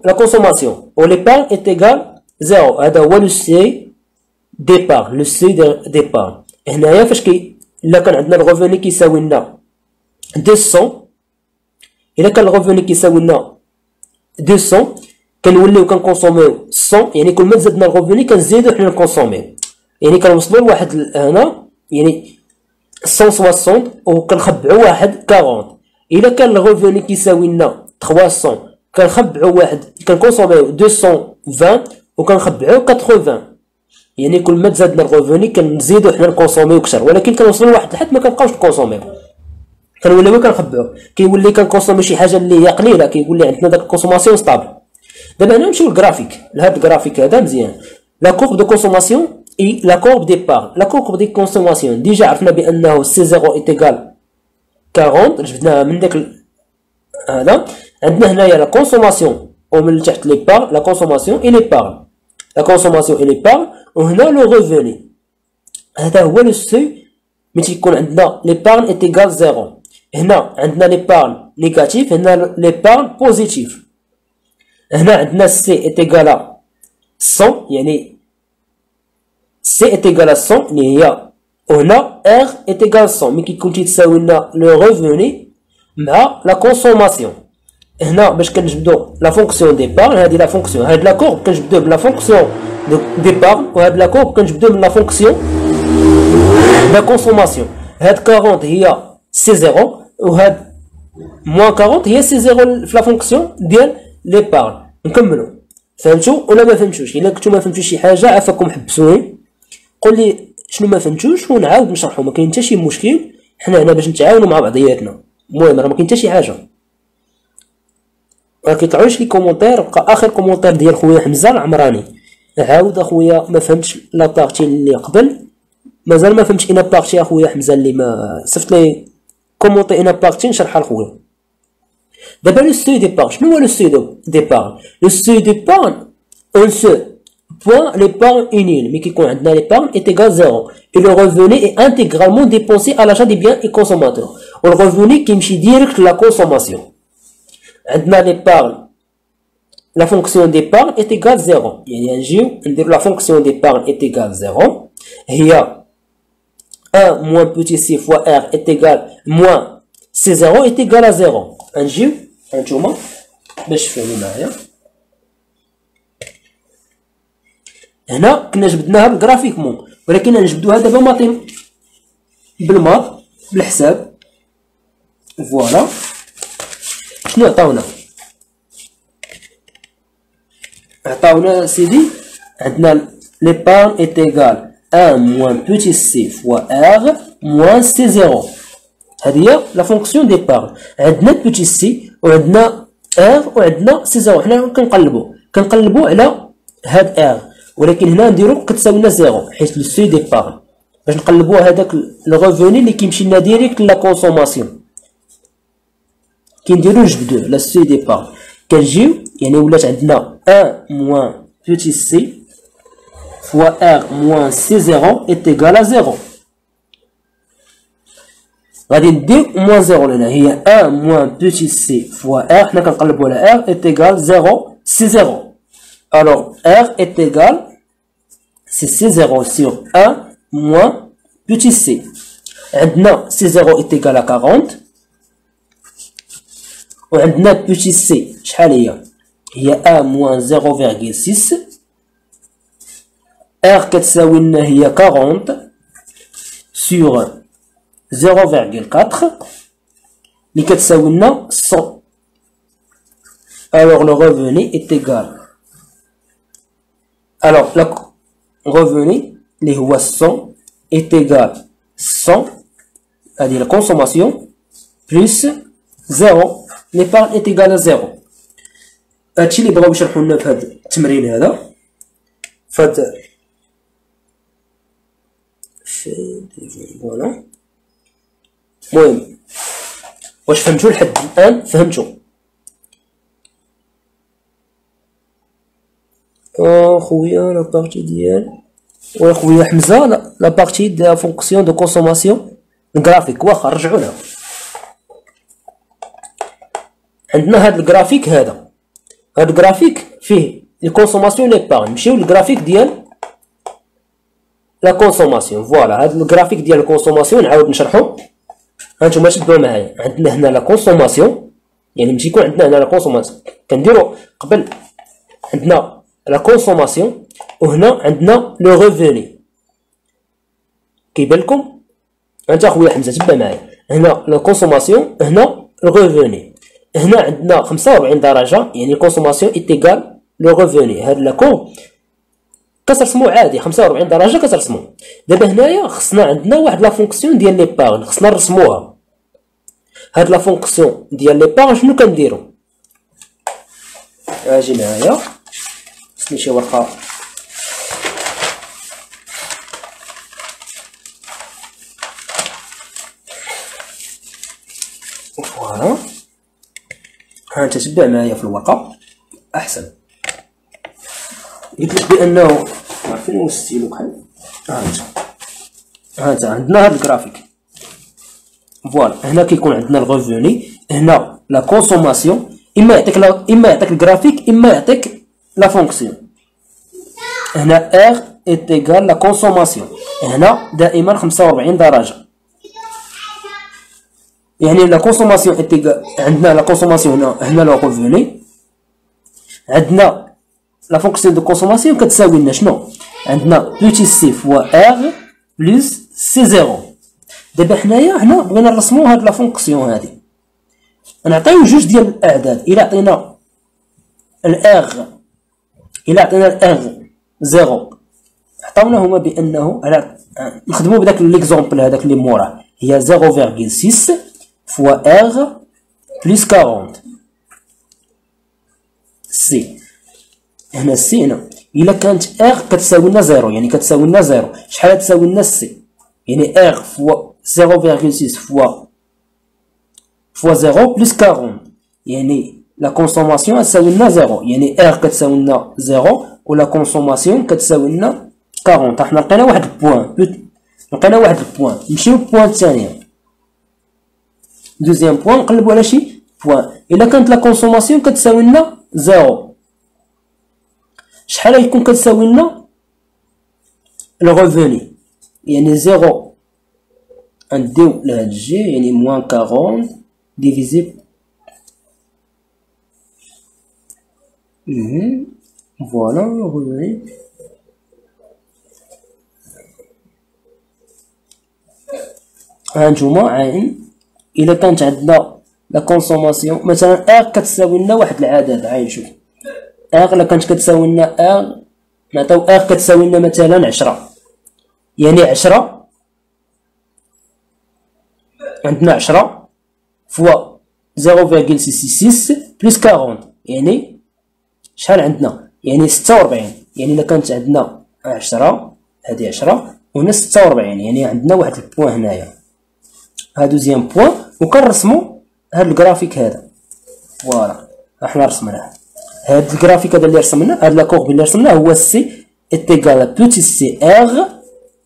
la consommation ou l'épargne est égal 0. هذا هو لو سي ديبار. لو سي ديبار هنايا فاش الا كان عندنا الريفوني كيساوي لنا 200. الا كان الريفوني كيساوي لنا 200 كنوليو كنكونسوميو 100. يعني كل ما زدنا الريفوني كنزيدو حنا نكونسوميو. يعني كنوصلو لواحد هنا يعني 160 وكنخبعو واحد 40. الا كان الريفوني كيساوي لنا 300 كنخبعو واحد كنكونسوميو 220 وكنخبعو 80. يعني كل ما تزادنا الغوفوني كنزيدو حنا نكونسوميو كثر، ولكن كنوصلو لواحد الحد ما كنبقاوش نكونسوميو، كنوليو كنخبيو، كيولي كنكونسومي شي حاجه اللي هي قليله، كيولي عندنا داك الكونسوماسيون ستابل. دابا هنا نمشيو للغرافيك، لهاد الغرافيك هذا مزيان. لا كورب دو كونسوماسيون اي لا كورب ديبار. لا كورب دي كونسوماسيون ديجا عرفنا بانه سي زيرو ايت ايكال 40، جبدناها من داك هذا. عندنا هنايا لا كونسوماسيون ومن تحت لي بار، لا كونسوماسيون اي لي بار، لا كونسوماسيون اي لي بار، وهنا لو ريفوني. هذا هو لو سوي ملي تيكون عندنا لي بارن ايت ايكال زيرو. هنا عندنا لي بارن نيجاتيف، هنا لي بارن بوزيتيف. هنا عندنا سي ايت ايكال 100، يعني سي ايت ايكال 100 اللي هي، وهنا ار ايت ايكال 100 ملي كيكون تيساوي لنا لو ريفوني مع لا كونسوماسيون. هنا باش كنجبدو لا فونكسيون دي بارن، هادي لا فونكسيون، هاد لا كورب كنجبدوه من لا فونكسيون دي بارن، وهاد لا كورب كنجبدوه من لا فونكسيون لا كونسوماسيون. هاد 40 هي سي زيرو، وهاد موان 40 هي سي زيرو في لا فونكسيون ديال لي بارن. نكملو. فهمتو ولا ما فهمتوش؟ الا كنتو ما فهمتوش شي حاجه عافاكم حبسوني قول لي شنو ما فهمتوش ونعاود نشرحو، ما كاين حتى شي مشكل، حنا هنا باش نتعاونوا مع بعضياتنا. المهم راه ما كاين حتى شي حاجه. راه كيطلعوليش لي كومونتير، بقى اخر كومونتير ديال خويا حمزه العمراني، عاود اخويا ما فهمتش لا بارتي اللي قبل، مازال ما فهمتش انا بارتي اخويا حمزه اللي ما صيفط لي كومونتي انا بارتي نشرحها لخويا. دابا لو سوي دي بار، شنو هو لو سوي دي بار؟ لو سوي دي بار اون سو point l'épargne est nulle, mais qui compte l'épargne est égal à 0 et le revenu est intégralement dépensé à l'achat des biens et consommateurs. Le revenu qui est direct la consommation. L'épargne, la fonction d'épargne est égale à 0. Il y a un jeu, la fonction d'épargne est égale à 0. Il y a 1 moins petit c fois r est égal moins c0 est égal à 0. Un jeu, un jour, je fais le معايا. هنا كنا جبدناها بالجرافيكمون، ولكن نجبدوها دابا ماطيم بالماط بالحساب. فوالا شنو عطاونا؟ عطاونا سيدي عندنا l'épargne est égal 1 moins petit c fois r moins c0. هذه هي لا فونكسيون d'épargne. عندنا petit c وعندنا r وعندنا c0. حنا كنقلبو على هاد r، ولكن هنا نديرو كتساوي لنا زيرو حيت لو سوي ديبارن باش نقلبوه هذاك لو ريفوني اللي كيمشي لنا ديريكت لا كونسوماسيون، كنديرو نجبدوه لا سوي ديبارن. كنجيو يعني ولات عندنا 1 موان بوتي سي فوا ار موان سي زيرو ايت ايكال ا زيرو. غادي ندير موان زيرو لهنا، هي 1 موان بوتي سي فوا ار، حنا كنقلبو على ار ايت ايكال زيرو سي زيرو. Alors, R est égal, c'est C0 sur 1 moins petit c. Maintenant, C0 est égal à 40. وعندنا petit c شحال هي 1 moins 0,6. R كتساوي لنا هي 40 sur 0,4 اللي كتساوي لنا 100. Alors, le revenu est égal. Alors, le revenu, les 100 est égal 100, c'est-à-dire la consommation, plus 0. L'épargne est égal à 0. هادشي اللي بغاو يشرحوا لنا في هاد التمرين هذا. فوالا. المهم واش فهمتوا لحد الآن؟ فهمتوا؟ خويا لا بارتي ديال خويا حمزه لا بارتي ديال لا فونكسيون دو كونسوماسيون الجرافيك، واخا نرجعو لها. عندنا هاد الجرافيك هذا، هاد الجرافيك فيه الكونسوماسيون ليبارن. نمشيو للجرافيك ديال لا كونسوماسيون. فوالا هاد الجرافيك ديال الكونسوماسيون نعاود نشرحو. هانتوما شدوا معايا، عندنا هنا لا كونسوماسيون، يعني ملي يكون عندنا هنا لا كونسوماسيون كنديرو قبل عندنا لا كونسوماسيون وهنا عندنا لو ريفوني. كيبان لكم؟ انت خويا حمزه تبع معايا، هنا لا كونسوماسيون هنا الريفوني. هنا عندنا 45 درجه يعني الكونسوماسيون ايتيغال لو ريفوني. هاد لا كون كترسمو عادي 45 درجه كترسمو. دابا هنايا خصنا عندنا واحد لا فونكسيون ديال ليبارغن خصنا نرسموها. هاد لا فونكسيون ديال ليبارغن شنو كنديرو؟ اجي معايا خصني شي ورقه. فوالا ها انت تبع معايا في الورقه احسن. قلت لك بانه عارفين واش ستيلو بحال ها انت عندنا هاد الجرافيك. فوالا هنا كيكون عندنا الغوفوني، هنا لا كونسوماسيون، اما يعطيك الجرافيك اما يعطيك لا فونكسيون. هنا ار ايت ايغال لا كونسوماسيون، هنا دائما 45 درجه. يعني لا كونسوماسيون ايت ايغال، عندنا لا كونسوماسيون هنا لو غوفوني، عندنا لا فونكسيون دو كونسوماسيون كتساوي لنا شنو؟ عندنا بوتي سي فوا ار بلس سي زيرو. دابا حنايا هنا بغينا نرسمو هاد لا فونكسيون هادي، نعطيو جوج ديال الاعداد. الى عطينا الار زيرو عطاونا هما بانه نخدمو بداك ليكزومبل هذاك اللي موراه، هي 0.6 فوا ار بلس 40 سي. هنا السي هنا الا كانت ار كتساوي لنا زيرو، يعني كتساوي لنا زيرو، شحال تساوي لنا السي؟ يعني ار فوا 0.6 فوا 0 بلس 40، يعني لا كونسوماسيون تساوي لنا زيرو، يعني ار كتساوي لنا زيرو و لا كونسوماسيون كتساوي لنا 40. حنا لقينا واحد البوان، نمشيو للبوان الثانيه. دوزيام بوان نقلبو على شي بوان. الا كانت لا كونسوماسيون كتساوي لنا زيرو، شحال يكون كتساوي لنا الغوفوني؟ يعني زيرو نديو لهاد الجي، يعني موان 40 ديفيزي فوالا الغوفوني. هانتوما عاين الا كانت عندنا لا كونسوماسيون مثلا ار كتساوي لنا واحد العدد، عاين شوف ار الا كانت كتساوي لنا ار، نعطيو ار كتساوي لنا مثلا 10، يعني 10 عندنا 10 فوا 0.66 بلس 40، يعني شحال عندنا؟ يعني 46. يعني الا كانت عندنا 10 هادي 10 وهنا 46، يعني عندنا واحد البوان هنايا. ها دوزيام بوان وكنرسمو هاد الجرافيك هذا. فوالا احنا رسمناه هاد الجرافيك هذا اللي رسمناه، هاد لا كورب اللي رسمناه هو سي ايتيغال بوتي سي ار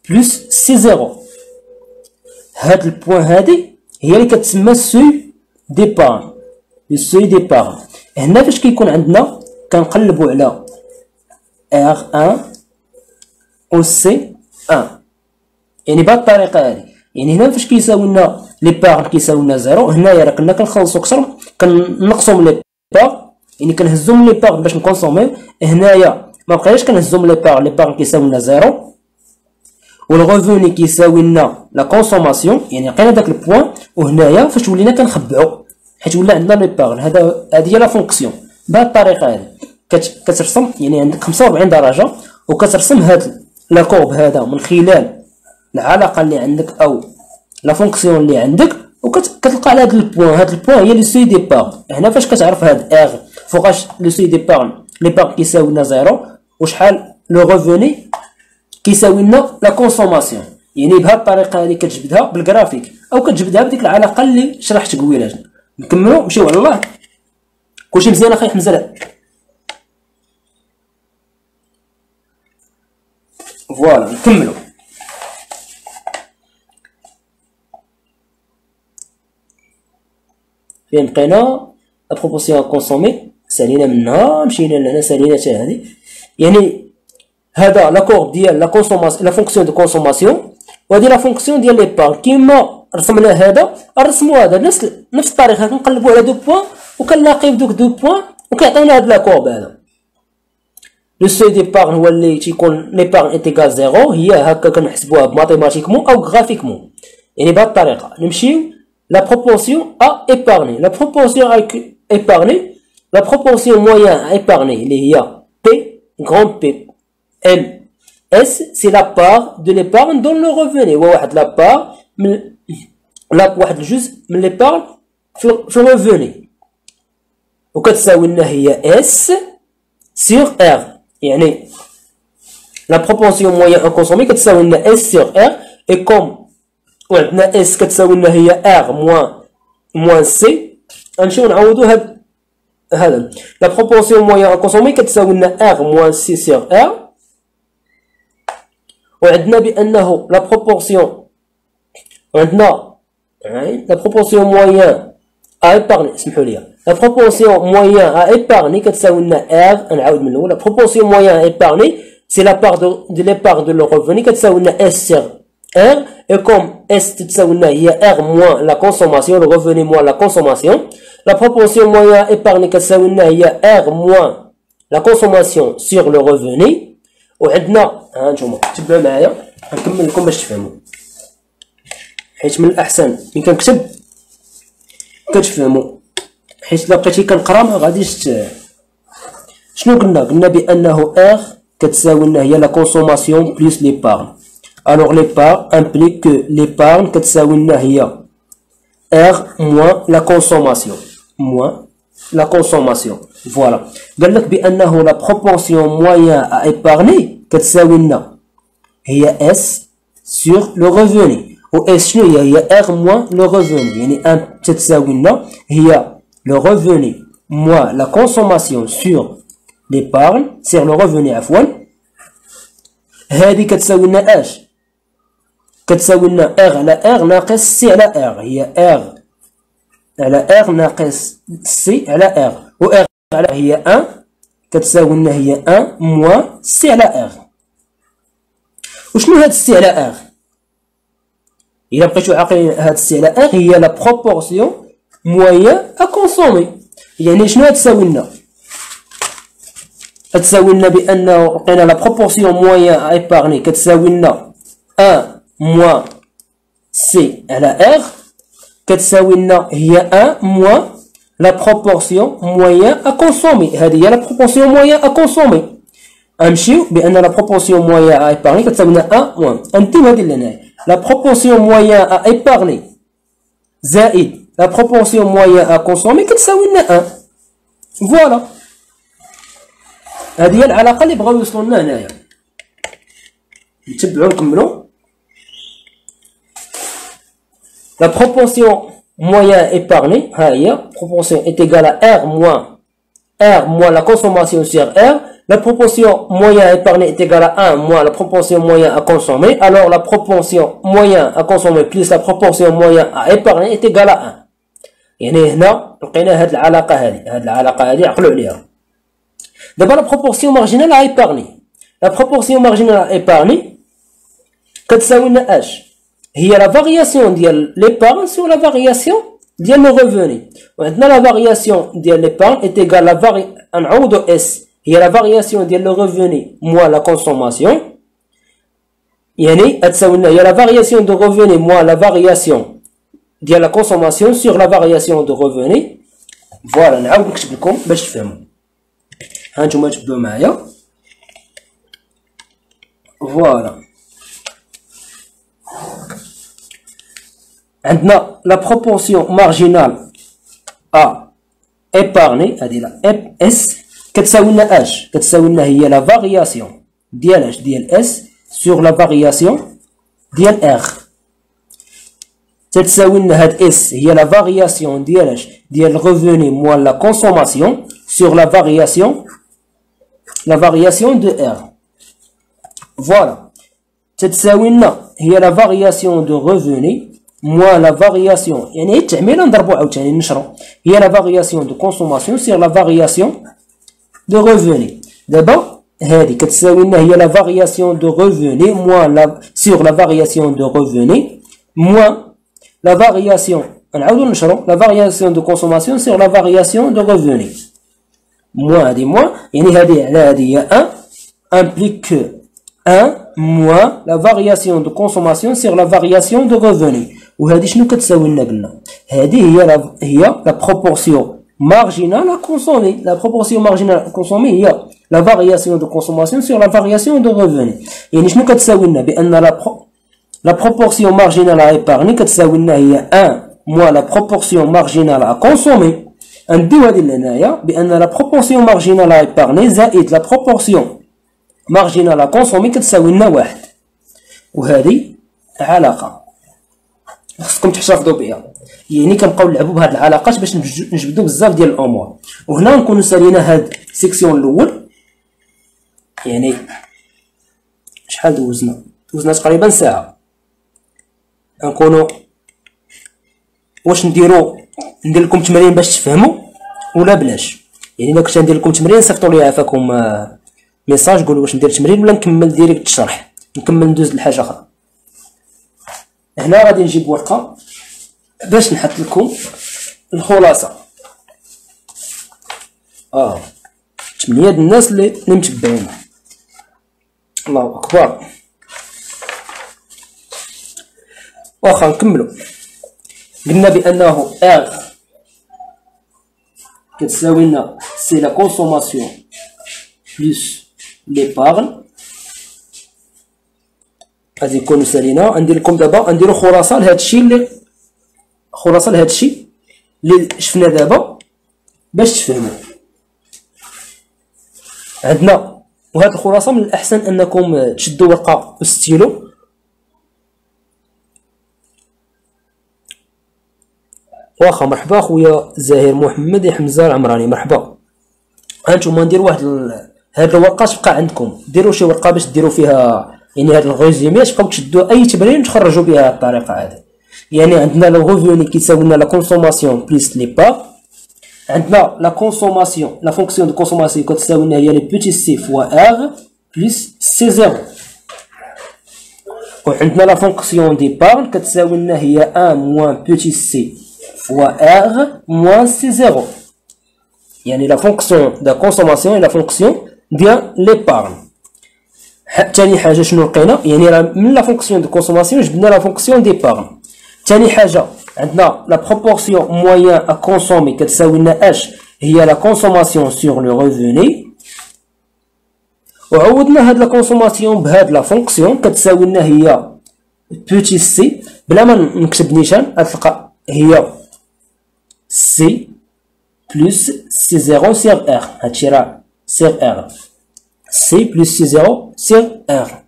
بلس سي زيرو. هاد البوان هادي هي اللي كتسمى سوي ديبار، السوي ديبار. هنا فاش كيكون عندنا كنقلبو على ار 1 و سي 1، يعني بهاد الطريقه هادي. يعني هنا فاش كيساوي لنا لي باغ كيساوي لنا زيرو، هنايا راه كنا كنخلصو كثر كنقصو من لي باغ، يعني كنهزو من لي باغ باش نكونسوميو. هنايا ما بقيناش كنهزو من لي باغ كيساوي لنا زيرو، والغوفوني كيساوي لنا لا كونسوماسيون، يعني لقينا داك البوان. وهنايا فاش ولينا كنخبعو حيت ولا عندنا لي باغ. هادي هي لا فونكسيون. بهاد الطريقه هادي كترسم، يعني عندك 45 درجه وكترسم هاد لا كورب هذا من خلال العلاقه اللي عندك او لا فونكسيون اللي عندك، وكتلقى على هاد البوان. هاد البوان هي لو سوي دي باغ. هنا فاش كتعرف هاد ار فوقاش لو سوي دي باغ، لي باغ كيساوي لنا زيرو وشحال لو ريفوني كيساوي لنا لا كونسوماسيون. يعني بهاد الطريقه هادي كتجبدها بالجرافيك او كتجبدها بديك العلاقه اللي شرحت قبيله. نكملوا نمشيو على الله. كلشي مزيان اخي حمزه؟ فوالا نكملوا. فين بقينا؟ لا بروبورسيون كونسومي سالينا منها، مشينا لهنا سالينا حتى هادي. يعني هذا لا كورب ديال لا كونسوماسيون، لا فونكسيون دو كونسوماسيون، وهادي لا فونكسيون ديال لي بار. كيما رسمنا هذا نرسمو هذا نفس الطريقه، كنقلبو على دو بوان وكنلاقيو دوك دو بوان وكيعطيونا هاد لا كورب هذا. لو سوي دي بار هو اللي تيكون لي بار انتيغال زيرو، هي هكا كنحسبوها ماتيماتيكمون او غرافيكمون. يعني بهاد الطريقه نمشيو لا بروبورسيون ا ايبارني. لا بروبورسيون ايبارني، لا بروبورسيون موين ايبارني اللي هي بي غران بي ال S, c'est la part de l'épargne dans le revenu. واحد la part واحد الجزء من l'épargne في الرevenu. وكتساوي لنا هي S sur R. يعني la proportion moyen à consommer كتساوي لنا S sur R. Et comme وعندنا S كتساوي لنا هي R moins C. غنمشيو نعوضو هذا. La proportion moyen à consommer كتساوي لنا R moins C sur R. وعندنا بأنه la proportion عندنا la proportion moyen à épargner اسمحوا لي la proportion moyen à épargner كتساوي لنا R. نعاود من الأول. La proportion moyen à épargner c'est la part de l'épargne de le revenu كتساوي لنا S sur R. Et comme S تتساوي لنا هي R moins la consommation, le revenu moins la consommation, la proportion moyen à épargner كتساوي لنا هي R moins la consommation sur le revenu. وعندنا ها نتوما تبعوا معايا غنكمل لكم باش تفهموا، حيت من الأحسن ملي كنكتب كتفهموا، حيت إلا بقيتي كنقرا ما غاديش شنو قلنا بأنه R كتساوي لنا هي لا كونسوماسيون بليس ليبارن. Alors l'épargne implique que l'épargne كتساوي لنا هي R moins la consommation. Voilà. قال لك بأنه la proportion moyen à épargner كتساوي لنا هي S sur le revenu. و S شنو هي R moins le revenu. يعني تتساوي لنا هي le revenu moins la consommation sur l'épargne sur le revenu عفوا. هذه كتساوي لنا اش؟ كتساوي لنا R على R ناقص C على R. هي R على R ناقص C على R. و R على هي 1 كتساوي لنا هي 1 موان C على R. وشنو هاد C على R؟ إلا بقيتو عاقلين هاد C على R هي لا بروبورسيون مويان أ كونسومي. يعني شنو تساوي لنا؟ كتساوي لنا بأنه لقينا لا بروبورسيون مويان أ إيبارني كتساوي لنا 1 موان C على R كتساوي لنا هي 1 موان لا بروبورسيون مويان أ كونسومي. هذه هي لا بروبورسيون مويان أ كونسومي. غنمشيو بأن لا بروبورسيون مويان أ إيبارني كتساوي لنا 1 موان. غنديو هذه لهنايا لا بروبورسيون مويان أ إيبارني زائد لا بروبورسيون مويان أ كونسومي كتساوي لنا 1. فوالا هذه هي العلاقة اللي بغاو يوصلوا لنا هنايا. نتبعو نكملو. La proportion moyen épargné, proportion est égale à R moins la consommation sur R. La proportion moyen épargné est égale à 1 moins la proportion moyen à consommer. Alors la proportion moyen à consommer plus la proportion moyen à épargner est égale à 1. يعني هنا لقينا هاد العلاقة هذه عقلوا عليها. D'abord la proportion marginale à épargner. La proportion marginale à épargner كتساوي لنا اش؟ هي la variation ديال l'épargne sur la variation ديال le revenu. وعندنا la variation ديال l'épargne est égale à نعوضو S هي la variation ديال le revenu moins la consommation. يعني تساوي لنا هي la variation de revenu moins la variation ديال la consommation sur la variation de revenu. فوالا نعاود نكتب لكم باش تفهموا. ها نتوما تبداو معايا. فوالا عندنا la proportion marginale à épargner هذه لا S كتساوي لنا اش؟ كتساوي لنا هي la variation ديال اش؟ ديال S sur la variation ديال R. تتساوي لنا هاد S هي la variation ديال اش؟ ديال revenu moins la consommation sur la variation de R. Voilà. تتساوي لنا هي la variation de revenu moins la variation يعني التعميله نضربو عاوتاني نشرو هي la variation de consommation sur la variation de revenu. دابا هذه كتساوي لنا هي la variation de revenu moins sur la variation de revenu moins la variation نعاودو نشرو la variation de consommation sur la variation de revenu moins هذه moins يعني هذه على هذه هي 1 implique que 1 moins la variation de consommation sur la variation de revenu. وهذه شنو كتساوي لنا؟ قلنا هذه هي لا بروبورسيون مارجينال à consommer. La proportion marginale à consommer هي la variation de consommation sur la variation de revenu. يعني شنو كتساوي لنا بأن la proportion marginale à épargner كتساوي لنا هي 1 moins la proportion marginale à consommer. نديو هذه لهنايا بأن la proportion marginale à épargner زائد la proportion marginale à consommer كتساوي لنا 1. وهذه علاقة خصكم تحتفظوا بها. يعني كنبقاو نلعبوا بهاد العلاقات باش نجبدوا بزاف ديال الامور. وهنا نكونوا سالينا هاد السيكسيون الاول. يعني شحال دوزنا تقريبا ساعه. نكونوا واش ندير لكم تمارين باش تفهموا ولا بلاش. يعني الا كنت ندير لكم تمرين صيفطوا لي عافاكم ميساج قولوا واش ندير تمرين ولا نكمل ديريكت الشرح، نكمل ندوز لحاجه اخرى. هنا غادي نجيب ورقه باش نحط لكم الخلاصه. 8 د الناس اللي متبعين. الله اكبر. واخا نكملوا. قلنا بانه ار كتساوي لنا سي لا كونسوماسيون بلس ليبارن. غادي يكونوا سالينا. ندير لكم دابا نديروا خلاصه لهادشي اللي شفنا دابا باش تفهموا. عندنا وهاد الخلاصه من الاحسن انكم تشدوا ورقه وستيلو. واخا مرحبا خويا زاهر محمد يا حمزه العمراني مرحبا. هانتوما ندير واحد هاد الورقه تبقى عندكم، ديروا شي ورقه باش ديروا فيها يعني هاد الغوزيمي تبقاو تشدوا اي تمرين تخرجوا بها الطريقه هذه. يعني عندنا لو ريفوني كيساوي لنا لا كونسوماسيون بلس لي با. عندنا لا كونسوماسيون لا فونكسيون دو كونسوماسيون كتساوي لنا هي لي بوتي سي فوا ار بلس سي زيرو. وعندنا لا فونكسيون ديبارن كتساوي لنا هي 1 موان بوتي سي فوا ار موان سي زيرو. يعني لا فونكسيون دو كونسوماسيون اي لا فونكسيون ديال ليبارن. ثاني حاجه شنو لقينا؟ يعني من لا فونكسيون دو كونسوماسيون جبنا لا فونكسيون ديبارن. ثاني حاجه عندنا لا بروبورسيون موين ا كونسومي كتساوي لنا اش هي لا كونسوماسيون سور لو ريفوني. وعوضنا هاد لا كونسوماسيون بهاد لا فونكسيون كتساوي لنا هي بوتي سي بلا ما نكتب نيشان غتلقى هي سي بلس سي زيرو سير ار. هادشي راه سير ار سي بلس سي زيرو سير ار.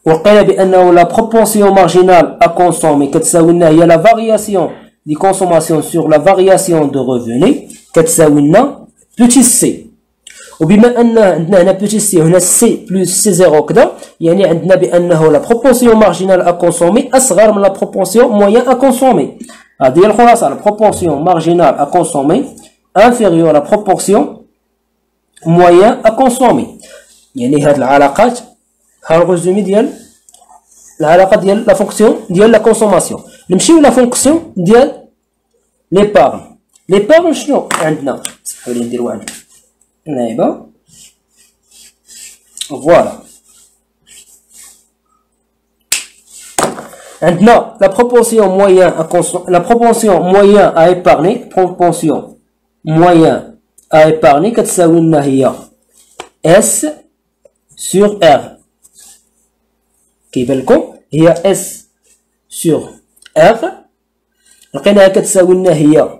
وقيل بأنه la proportion marginale à consommer كتساوي لنا هي la variation de consommation sur la variation de revenu كتساوي لنا petit c. وبما أن عندنا هنا petit c هنا c plus c زيرو كذا يعني عندنا بأنه la proportion marginale à consommer أصغر من la proportion moyenne à consommer. هذه هي الخلاصة. la proportion marginale à consommer inférieure à la proportion moyenne à consommer. يعني هاد العلاقات ها الريزومي ديال العلاقه ديال لا فونكسيون ديال لا كونسوماسيون. نمشيو لا فونكسيون ديال ليبارن. ليبارن شنو عندنا؟ سمحوا لي ندير واحد نايبه فوالا. عندنا لا بروبورسيون موين لا بروبورسيون موين ا ايبارني. بروبورسيون موين ا ايبارني كتساوي لنا هي اس sur R. كيبان لكم هي S sur R. لقيناها كتساوي لنا هي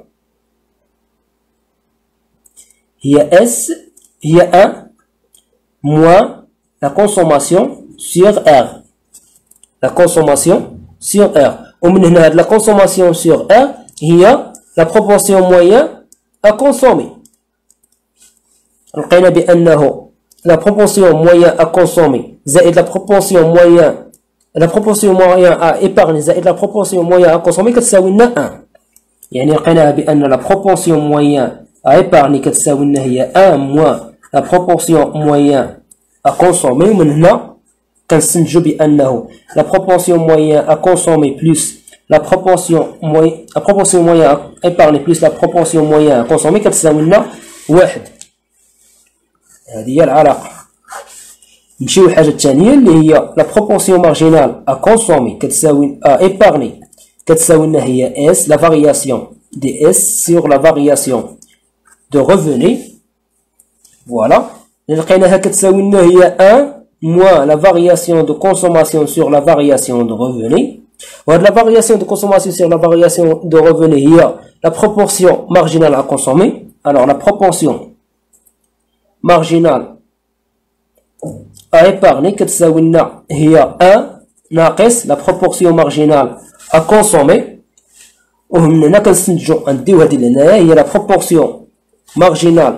S هي 1 moins la consommation sur R. La consommation sur R. ومن هنا هاد la consommation sur R هي la proportion moyenne à consommer. لقينا بأنه la proportion moyenne à consommer زائد la proportion moyenne à épargner زائد la proportion moyenne à consommer كتساوي لنا 1. يعني لقيناها بأن la proportion moyenne à épargner كتساوي لنا هي 1 moins la proportion moyenne à consommer. ومن هنا كنستنتجو بأنه la proportion moyenne à consommer plus la proportion moyenne à épargner plus la proportion moyenne à consommer كتساوي لنا 1. هذه هي العلاقة. نمشيو للحاجة الثانية اللي هي لا بروبورسيون مارجينال ا كونسومي كتساوي ا ايبارني كتساوي لنا هي اس لا فارياسيون دي اس سور لا فارياسيون دو ريفوني. فوالا لقيناها كتساوي لنا هي 1 moins la variation de consommation sur la variation de revenu. La variation de consommation sur la variation de revenu, il y a la proportion marginale à consommer. Alors, la proportion marginale à épargner, il y a 1 ناقص la proportion marginale à consommer. Il y a la proportion marginale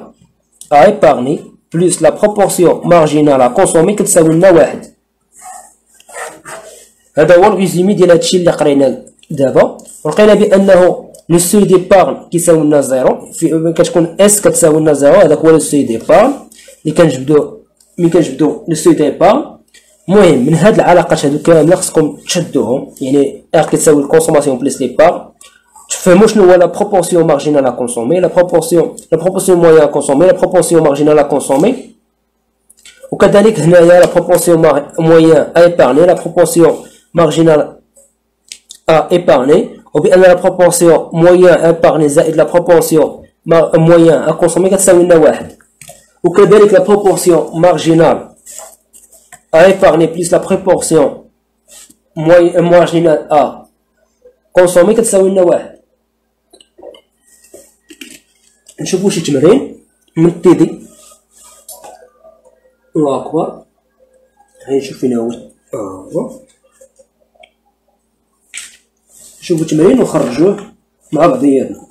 à épargner plus la proportion marginale à consommer كتساوي لنا 1. هذا هو الريزومي ديال هادشي اللي قرينا دابا. ولقينا بانه لو سوي ديبارن كيساوي لنا 0 كتكون اس كتساوي لنا 0. هذاك هو لو سوي ديبارن اللي ملي كنجبدو لو سوي ديبارن. المهم من هاد العلاقات هادو كامله خصكم تشدوهم، يعني ار كتساوي الكونسوماسيون بليس ليبارن. تفهموا شنو هو لا بروبورسيون مارجينال ا كونسومي، لا بروبورسيون موين ا كونسومي، لا بروبورسيون مارجينال ا كونسومي، وكذلك هنايا لا بروبورسيون موين ا ايبارني، لا بروبورسيون مارجينال ا ايبارني، وبان لا بروبورسيون موين ا ايبارني زائد لا بروبورسيون موين ا كونسومي كتساوي لنا 1. وكذلك لا بروبورسيون مارجينال ا ايبارني بلس لا بروبورسيون مارجينال ا كونسومي كتساوي لنا 1. نشوفو شي تمرين من تيدي. الله اكبر. هاي نشوف فين هو. نشوفو تمرين ونخرجوه مع بعضياتنا.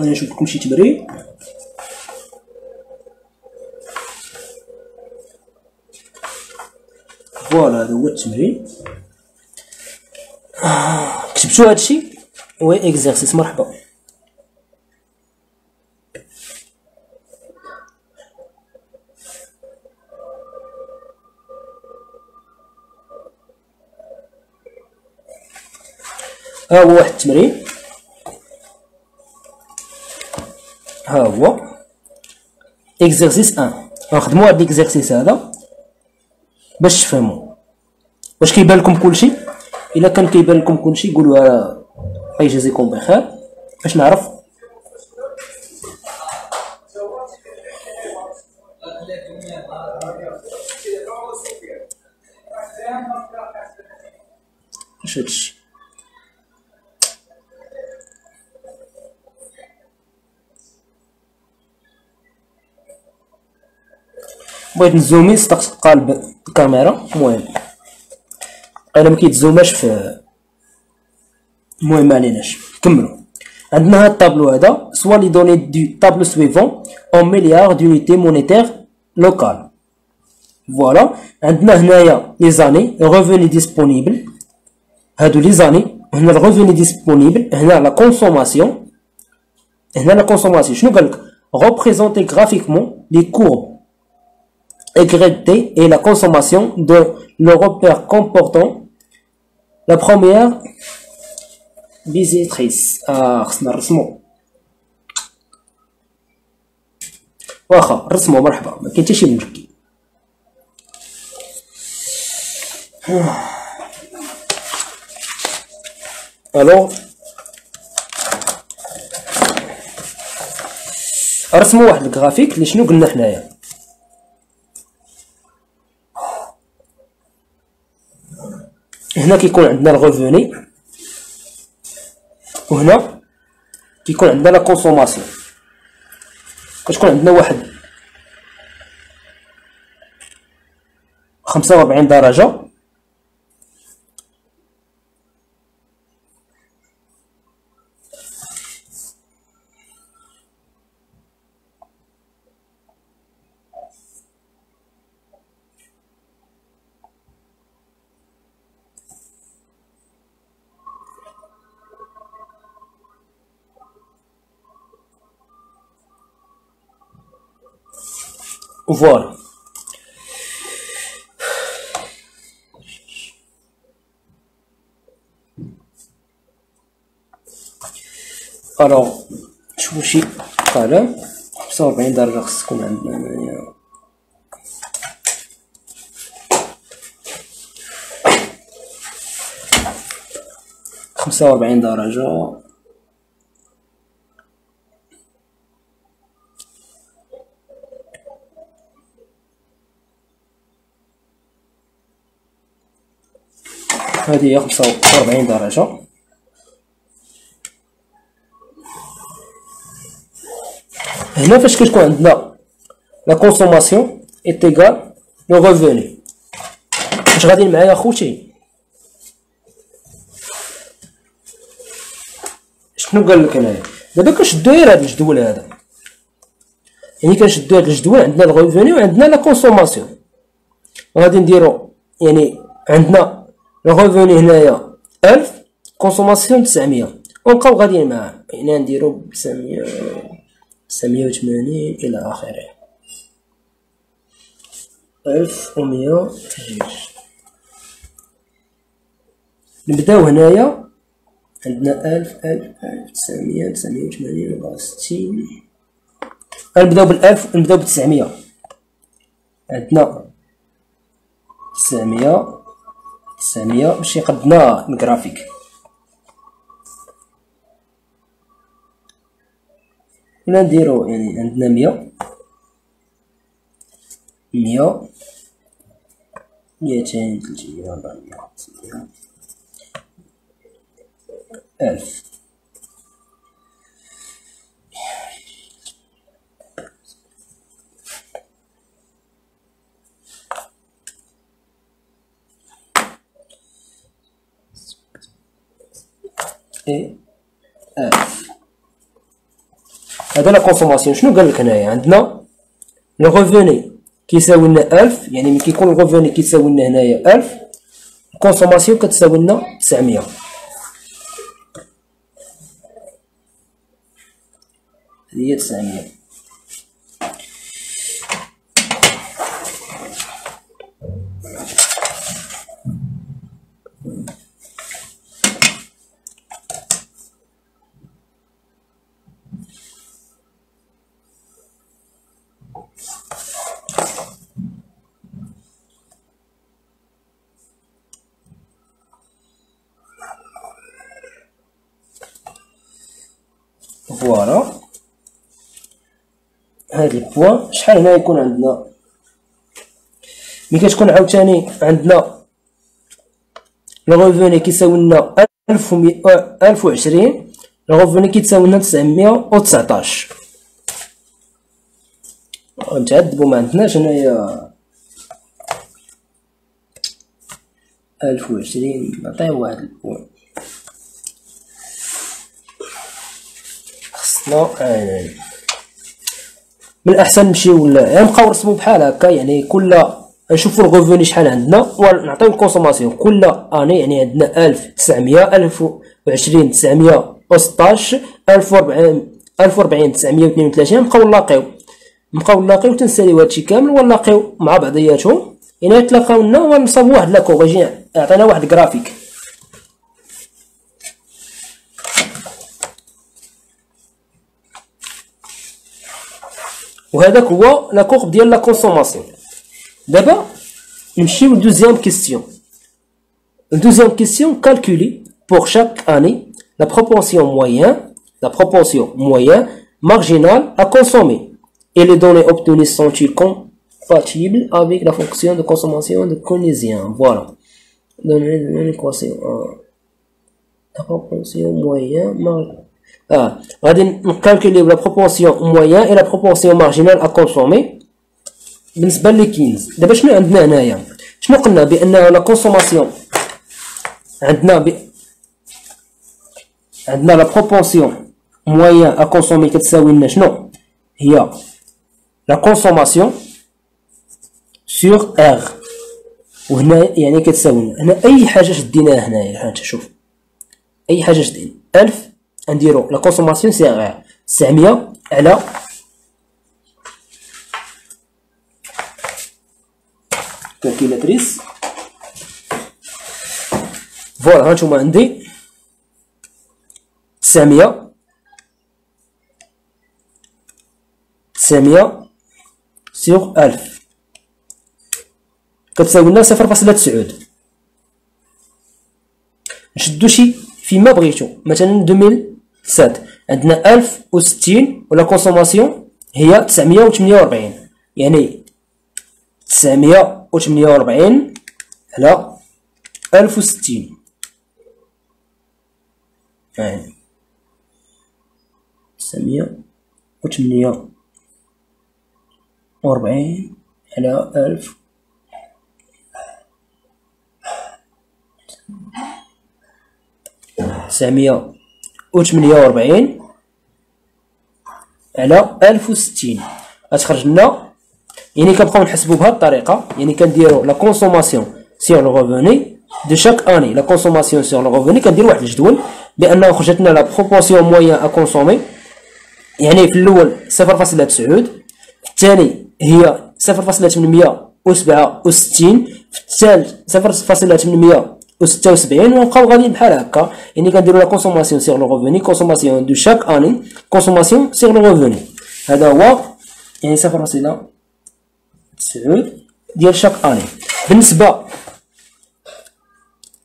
انا نشوف لكم شي تمرين. فوالا هذا هو التمرين. كتبتو هادشي وي اكزرسيس. مرحبا. ها هو واحد التمرين، ها هو اكزرسيس 1. غنخدمو هاد الاكزرسيس هذا باش تفهموا. واش كيبان لكم كلشي؟ الا كان كيبان لكم كلشي قولوا الله يجازيكم بخير باش نعرف. اش هادشي؟ بغيت نزومي صدقت قالب الكاميرا. المهم انا ما كيتزوماش في. المهم ما عليناش كملوا. عندنا هاد الطابلو هذا سوا لي دوني دو طابلو سويفون اون مليار دونيتي مونيتير لوكال. فوالا عندنا هنايا لي زاني ريفوني ديسپونيبل. هادو لي زاني. هنا الريفوني ديسپونيبل، هنا لا كونسوماسيون، هنا لا كونسوماسيون. شنو قالك؟ représenter graphiquement les courbes égrettées et la consommation de le repère comportant la première visitrice. خصنا نرسمو. واخا نرسمو مرحبا، ما كاين حتى شي مشكل. الو رسموا واحد الجرافيك اللي شنو قلنا حنايا. هنا كيكون عندنا الغوفوني وهنا كيكون عندنا لا كونسوماسيون. كتكون عندنا واحد 45 درجة Voilà. Alors شوفوا شي قلم 45 درجة خص تكون عندنا هنايا. 45 درجة. هذه هي 45 درجة. هنا فاش كتكون عندنا لا كونسوماسيون ايت ايكال لو ريفوني، واش غاديين معايا خوتي؟ شنو قال لك هنايا؟ دابا كنشدو غير هاد الجدول هذا، يعني كنشدو هاد الجدول، عندنا الريفوني وعندنا لا كونسوماسيون. غادي نديرو يعني عندنا الريفوني هنايا 1000، كونسوماسيون 900، ونبقاو غاديين معاه. هنا نديرو 980 إلى آخره. 1100 تجيج. نبداو هنايا عندنا 1000 900 980 64. غنبداو بالألف ونبداو ب900. عندنا 900 باش يقدنا الجرافيك. ولا نديرو يعني عندنا 100 200 300 400 500 1000. اي 1000. هذا لا كونسوماسيون. شنو قال لك هنايا؟ عندنا لو ريفوني كيساوي لنا 1000، يعني ملي كيكون الريفوني كيساوي لنا هنايا 1000، الكونسوماسيون كتساوي لنا 900. هي 900. فوالا هاد البوان. شحال هنا يكون عندنا؟ ملي كتكون عاوتاني عندنا لو ريفوني كيساوي لنا 1020، لو ريفوني كيتساوي لنا 919. نتعذبو ما عندناش هنايا 1020. نعطيه واحد البوان. خصنا من الاحسن نمشيو نبقاو نرسمو بحال هكا، يعني كل نشوفو الغوفوني شحال عندنا ونعطيو الكونسوماسيون كل اني. يعني عندنا 1900 1020 916 1040 932. نبقاو نلاقيو تنساليو هادشي كامل ونلاقيو مع بعضياتهم، يعني يتلاقاو لنا ونصاوبو واحد لاكوغ يجي يعطينا واحد الجرافيك. وهذاك هو لا courbe ديال لا كونسوماسيون. دابا نمشيو لدوزيام كيستيون. Deuxième question, calculer pour chaque année la proportion moyenne marginale à consommer et les données obtenues sont-ils compatibles avec la fonction de consommation de Keynésien. Voilà. Donner l'équation. La proportion moyenne غادي نكالكوليو لا بروبورسيون موين اي لا بروبورسيون مارجينال ا كونسومي بالنسبه لي كينز. دابا شنو عندنا هنايا؟ شنو قلنا؟ بان لا كونسوماسيون عندنا لا بروبورسيون موين ا كونسومي كتساوي لنا شنو؟ هي لا كونسوماسيون سور ار. وهنا يعني كتساوي لنا هنا اي حاجه شديناها هنايا. ها شوف اي حاجه شدينا 1000 نديرو لا كونسوماسيون سي ار 900 على كالكيلاتريس. فوالا هانتوما عندي 900 سيغ 1000 كتساوي لنا 0.9. نشدو شي فيما بغيتو. مثلا 2007 عندنا 1060 ولا كونسوماسيون هي 948، يعني 948 على 1060 يعني 948 على 1000 948 على 1060 غتخرج لنا، يعني كنبقاو نحسبو بهاد الطريقه. يعني كنديرو لا كونسوماسيون سيغ لو ريفوني دو شاك اني، لا كونسوماسيون سيغ لو ريفوني كندير واحد الجدول بانه خرجت لنا لا بروبورسيون موين ا كونسومي، يعني في الاول 0.9، في الثاني هي 0.867، في الثالث 0.876 ونبقاو غاديين بحال هكا. يعني كنديرو لا كونسوماسيون سيغ لو ريفوني، كونسوماسيون دو شاك اني، كونسوماسيون سيغ لو ريفوني. هذا هو يعني 0.9 ديال شاك اني. بالنسبه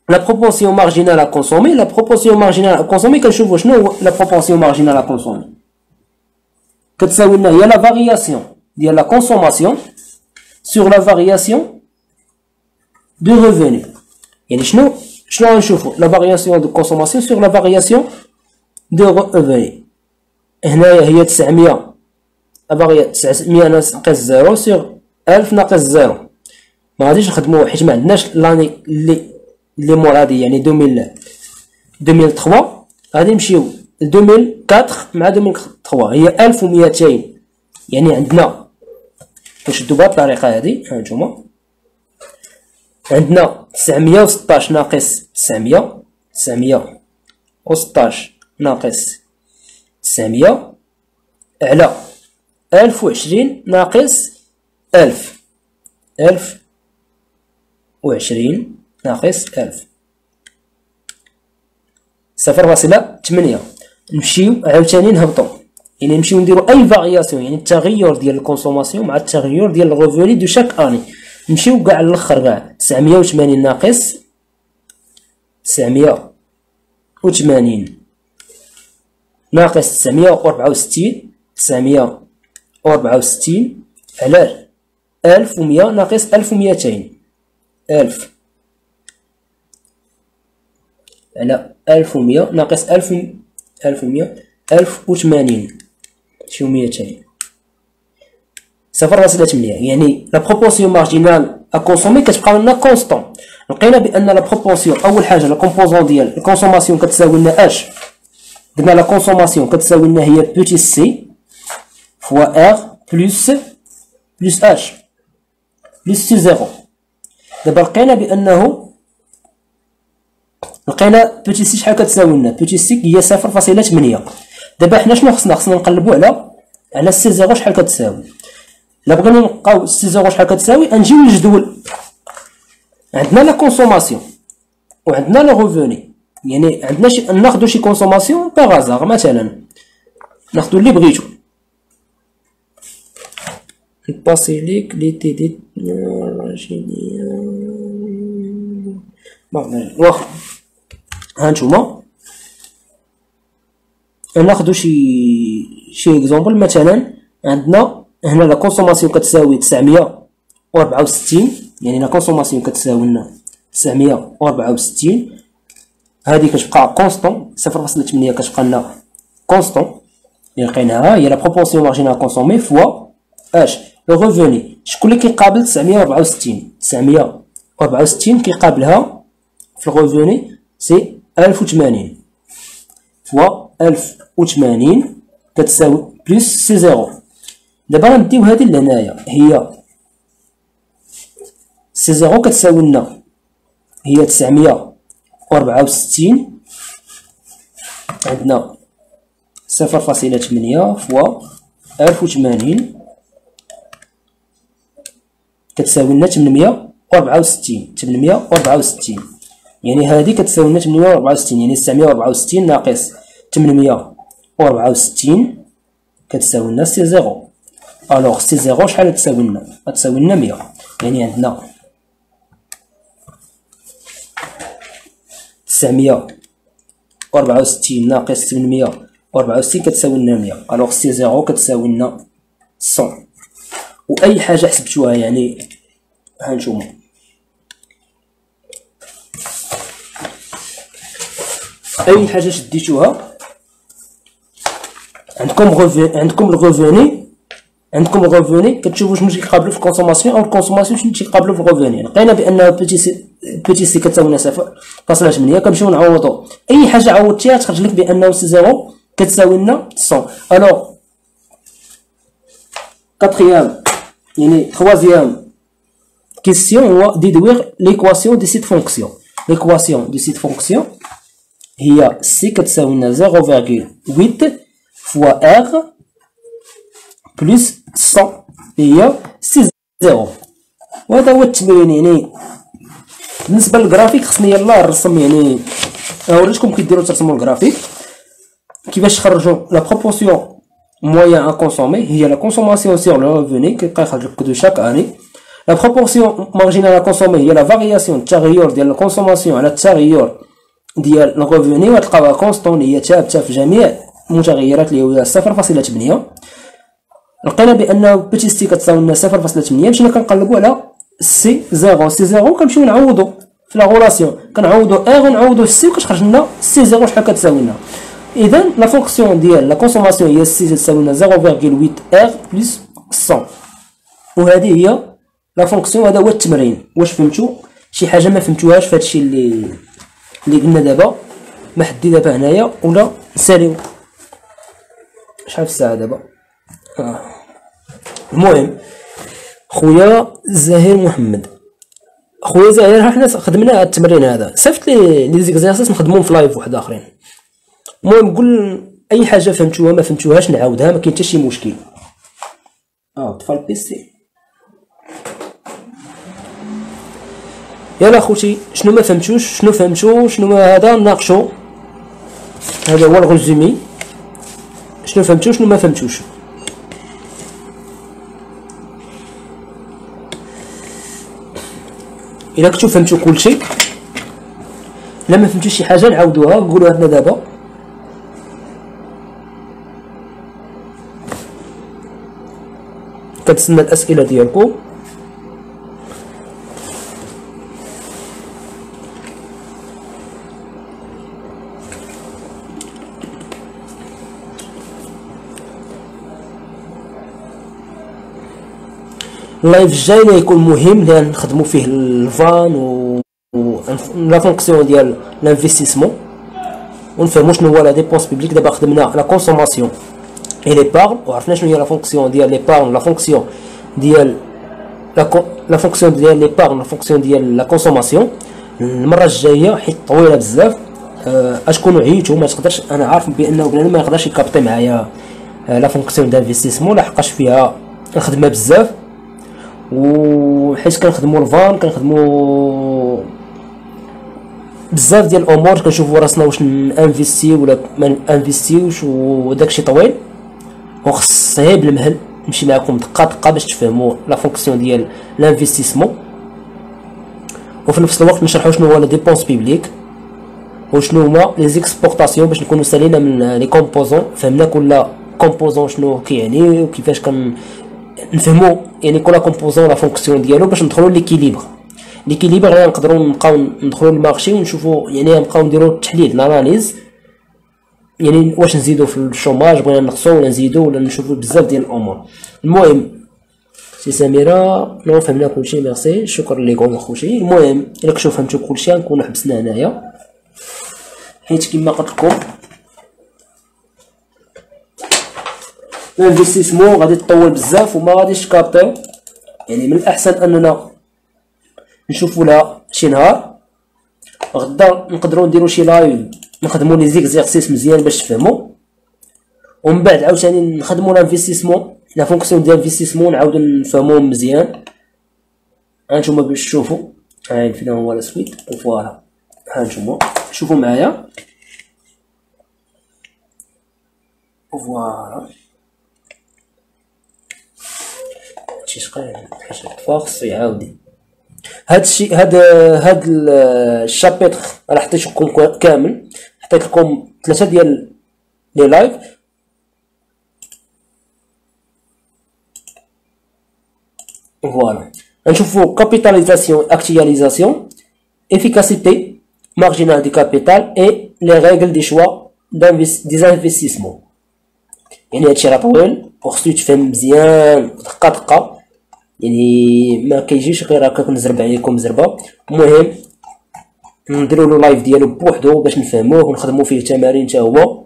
لا بروبورسيون مارجينال ا كونسومي، لا بروبورسيون مارجينال ا كونسومي كنشوفو شنو هو لا بروبورسيون مارجينال ا كونسومي. كتساوي لنا هي لا فارياسيون ديال لا كونسوماسيون سور لا فارياسيون دو ريفوني. يعني شنو غنشوفو لا فارياسيون دو كونسوماسيون سور لا فارياسيون دو ريفوني. هنايا هي 900 900 ناقص 0 سور 1000 ناقص 0. ما غاديش نخدمو حيت ما عندناش لاني اللي مور هادي، يعني 2003 غادي نمشيو ل 2004 مع 2003 هي 1200. يعني عندنا كنشدو بهاد الطريقه هادي، ها نتوما عندنا 916 ناقص 900، 916 ناقص 900 على 1020 ناقص 1000، 1020 ناقص 1000 0.8. نمشيو عاوتاني نهبطو، يعني نمشيو نديرو اي فارياسيون، يعني التغير ديال الكونسوماسيون مع التغير ديال الريفوني دو شاك اني. نمشيو كاع للاخر كاع 980 ناقص 980 ناقص 964 964 على 1100 ناقص 1200 1000 على 1100 ناقص 1100 1080 شو 200 0.8. يعني لا بروبورسيون مارجينال ا كونسومي كتبقى لنا كونستون. لقينا بان لا بروبورسيون اول حاجه لا كومبوزون ديال الكونسوماسيون كتساوي لنا اش، قلنا لا كونسوماسيون كتساوي لنا هي بوتي سي فوا ار بلس اش بلس سي زيرو. دابا لقينا بوتي سي شحال كتساوي لنا، بوتي سي هي 0.8. دابا حنا شنو خصنا نقلبو على سي زيرو شحال كتساوي. لا بغينا نلقاو سي زيرو شحال كتساوي نجيو للجدول، عندنا لا كونسوماسيون وعندنا لو ريفوني. يعني عندنا ناخدو شي كونسوماسيون باغازار، مثلا ناخدو اللي بغيتو نباسي ليك لي تيدي واخا. هانتوما ناخدو شي اكزومبل. مثلا عندنا هنا لا كونسوماسيون كتساوي 964، يعني لا كونسوماسيون كتساوي لنا 964. هادي كتبقى كونستون 0.8 كتبقى لنا كونستون اللي لقيناها هي لا بروبورسيون مارجينال كونسومي فوا اش لو ريفوني. شكون اللي كيقابل 964 964 كيقابلها في الريفوني سي 1080 فوا 1080 كتساوي بلس سي زيرو. دابا غنديو هادي لهنايا هي سي زيرو كتساوي لنا هي 964 عندنا 0.8 فوا 1080 كتساوي لنا 864. يعني هذه كتساوي لنا 864، يعني 964 ناقص 864 كتساوي لنا سي زيرو. الوغ سي زيرو شحال تساوي لنا؟ غتساوي لنا 100. يعني عندنا 964 64 ناقص 864 كتساوي لنا 100. الوغ سي زيرو كتساوي لنا 100. واي حاجه حسبتوها يعني ها نتوما اي حاجه شديتوها عندكم الغوفوني كتشوفوا شنو كيقابلوا في الكونسوماسيون او الكونسوماسيون شنو كيقابلوا في الغوفوني. لقينا بان بيتي سي كتساوي لنا 0.8. كنمشيو نعوضوا اي حاجه عوضتيها تخرج لك بانه سي زيرو كتساوي لنا 100. الوغ كاتريام يعني troisième question هو déduire l'équation de cette fonction. l'équation de cette fonction هي c كتساوي لنا 0.8 fois r plus 100 هي c 0. وهذا هو التمرين. يعني بالنسبه للجرافيك خصني يلاه نرسم يعني نوريكم كيديروا ترسموا الجرافيك كيفاش تخرجوا لا بروبورسيون moyen à consommer هي la consommation sur le revenu كيبقى يخرج لك de chaque année. la proportion marginale à consommer هي la variation التغير ديال الكونسوماسيون على التغير ديال الريفوني وتلقاوها كونستون هي ثابته في جميع المتغيرات اللي هي 0.8. لقينا بان بيتي سي كتساوي لنا 0.8. مشينا كنقلبوا على سي 0 كنمشيو نعوضوا في لا غولاسيون كنعوضوا ار ونعوضوا سي وكتخرج لنا سي 0 شحال كتساوي لنا. اذا لا فونكسيون ديال لا كونسوماسيون هي سي تساوي لنا 0.8 ار بلس 100. وهذه هي لا فونكسيون. هذا هو التمرين. واش فهمتوا شي حاجه ما فهمتوهاش في هادشي اللي قلنا دابا؟ ما حدي دابا هنايا ولا نساليو. شحال في الساعه دابا؟ المهم خويا زاهر محمد، خويا زاهر حنا خدمنا هاد التمرين هذا صيفط لي زيكزارسيس نخدموهم في لايف واحد اخرين. المهم قول اي حاجه فهمتوها ما فهمتوهاش نعاودها، ما كاين حتى شي مشكل. طفى البيسي. يلا خوتي شنو ما فهمتوش شنو فهمتو شنو ما هذا نناقشو. هذا هو الريزومي، شنو فهمتو شنو ما فهمتوش. الا كنتو فهمتو كلشي، الا ما فهمتوش شي حاجه نعاودوها نقولوها لنا دابا. كنتسنى الاسئله ديالكم. اللايف الجاي غيكون مهم لان نخدموا فيه الفان و لا فونكسيون ديال لانفستيسمون ونفهموا شنو هو لا ديبونس بوبليك. دابا خدمنا لا كونسوماسيون اي ليبارغ وعرفنا شنو هي لا فونكسيون ديال ليبارغ لا فونكسيون ديال لا فونكسيون ديال ليبارغ لا فونكسيون ديال لا كونسوماسيون. المره الجايه حيت طويله بزاف اشكون عييتو ما تقدرش، انا عارف بانه بنادم ما يقدرش يكابطي معايا لا فونكسيون دانفستيسمون لحقاش فيها الخدمه بزاف، وحيت كنخدموا الفان كنخدموا بزاف ديال الامور كنشوفوا راسنا واش انفيستي ولا ما انفيستيوش وداكشي طويل. وخص غير بالمهل نمشي معكم دقه دقه باش تفهموا لا فونكسيون ديال لانفستيسمون، وفي نفس الوقت نشرحوا شنو هو لا ديبونس بيبليك وشنو هما لي زيكسبورطاسيون باش نكونوا سالينا من لي كومبوزون. فهمنا كل كومبوزون شنو كيعني وكيفاش نفهموا يعني كل كومبوزون لا فونكسيون ديالو باش ندخلوا ليكيليبر. ليكيليبر نقدروا نبقاو ندخلوا للمارشي ونشوفوا يعني نبقاو نديروا التحليل الاناليز، يعني واش نزيدوا في الشوماج بغينا نقصوا ولا نزيدوا ولا نشوفوا بزاف ديال الامور. المهم سي سميره لو فهمنا كلشي ميرسي شكرا لكم اخوتي. المهم الا كنتو فهمتوا كلشي نكونوا حبسنا هنايا حيت كما قلت لكم الانفستيسمون غادي تطول بزاف وما غاديش تكابطيو. يعني من الاحسن اننا نشوفوا لها شي نهار غدا نقدروا نديروا شي لايف نخدموا لي زيكزارسيس مزيان باش تفهموا، ومن بعد عاوتاني نخدموا الانفستيسمون لا فونكسيون ديال الانفستيسمون نعاودوا نفهموهم مزيان. هانتوما باش تشوفوا هاي فين هو الاسود فوالا هانتوما شوفوا معايا فوالا شي شقيل حاجه فاخص يعاودي هاد الشيء. هاد الشابيتر راه حطيت لكم كامل حطيت لكم 3 ديال لي لايف. فوالا نشوفو capitalisation, actualisation, efficacité marginale du capital et les règles des choix des investissements. يعني هادشي راه طويل وخصو يتفهم مزيان دقة دقة، يعني ما كيجيش غير هكاك نزرب عليكم زربة. المهم نديرو له لايف ديالو بوحدو باش نفهموه ونخدمو فيه تمارين حتى هو،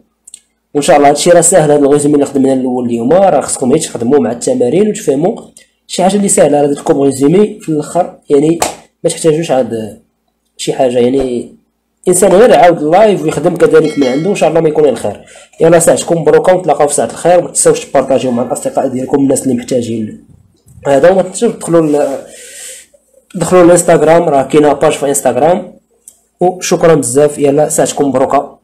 وان شاء الله هادشي راه ساهل. هاد الريزومي اللي خدمنا الاول اليوم راه خصكم غير تخدموه مع التمارين وتفهموا شي حاجه اللي ساهله. راه درت لكم ريزومي في الاخر، يعني ما تحتاجوش عاد شي حاجه، يعني انسان غير يعاود اللايف ويخدم كذلك من عنده، ان شاء الله ما يكون الخير. يلا ساعتكم مبروكه ونتلاقاو في ساعه الخير. وما تنساوش تبارطاجيو مع الاصدقاء ديالكم الناس اللي محتاجين هذا، وما تنساوش دخلوا الانستغرام، راه كاينه باج في انستغرام. وشكرا بزاف، يلا ساعتكم مبروكه.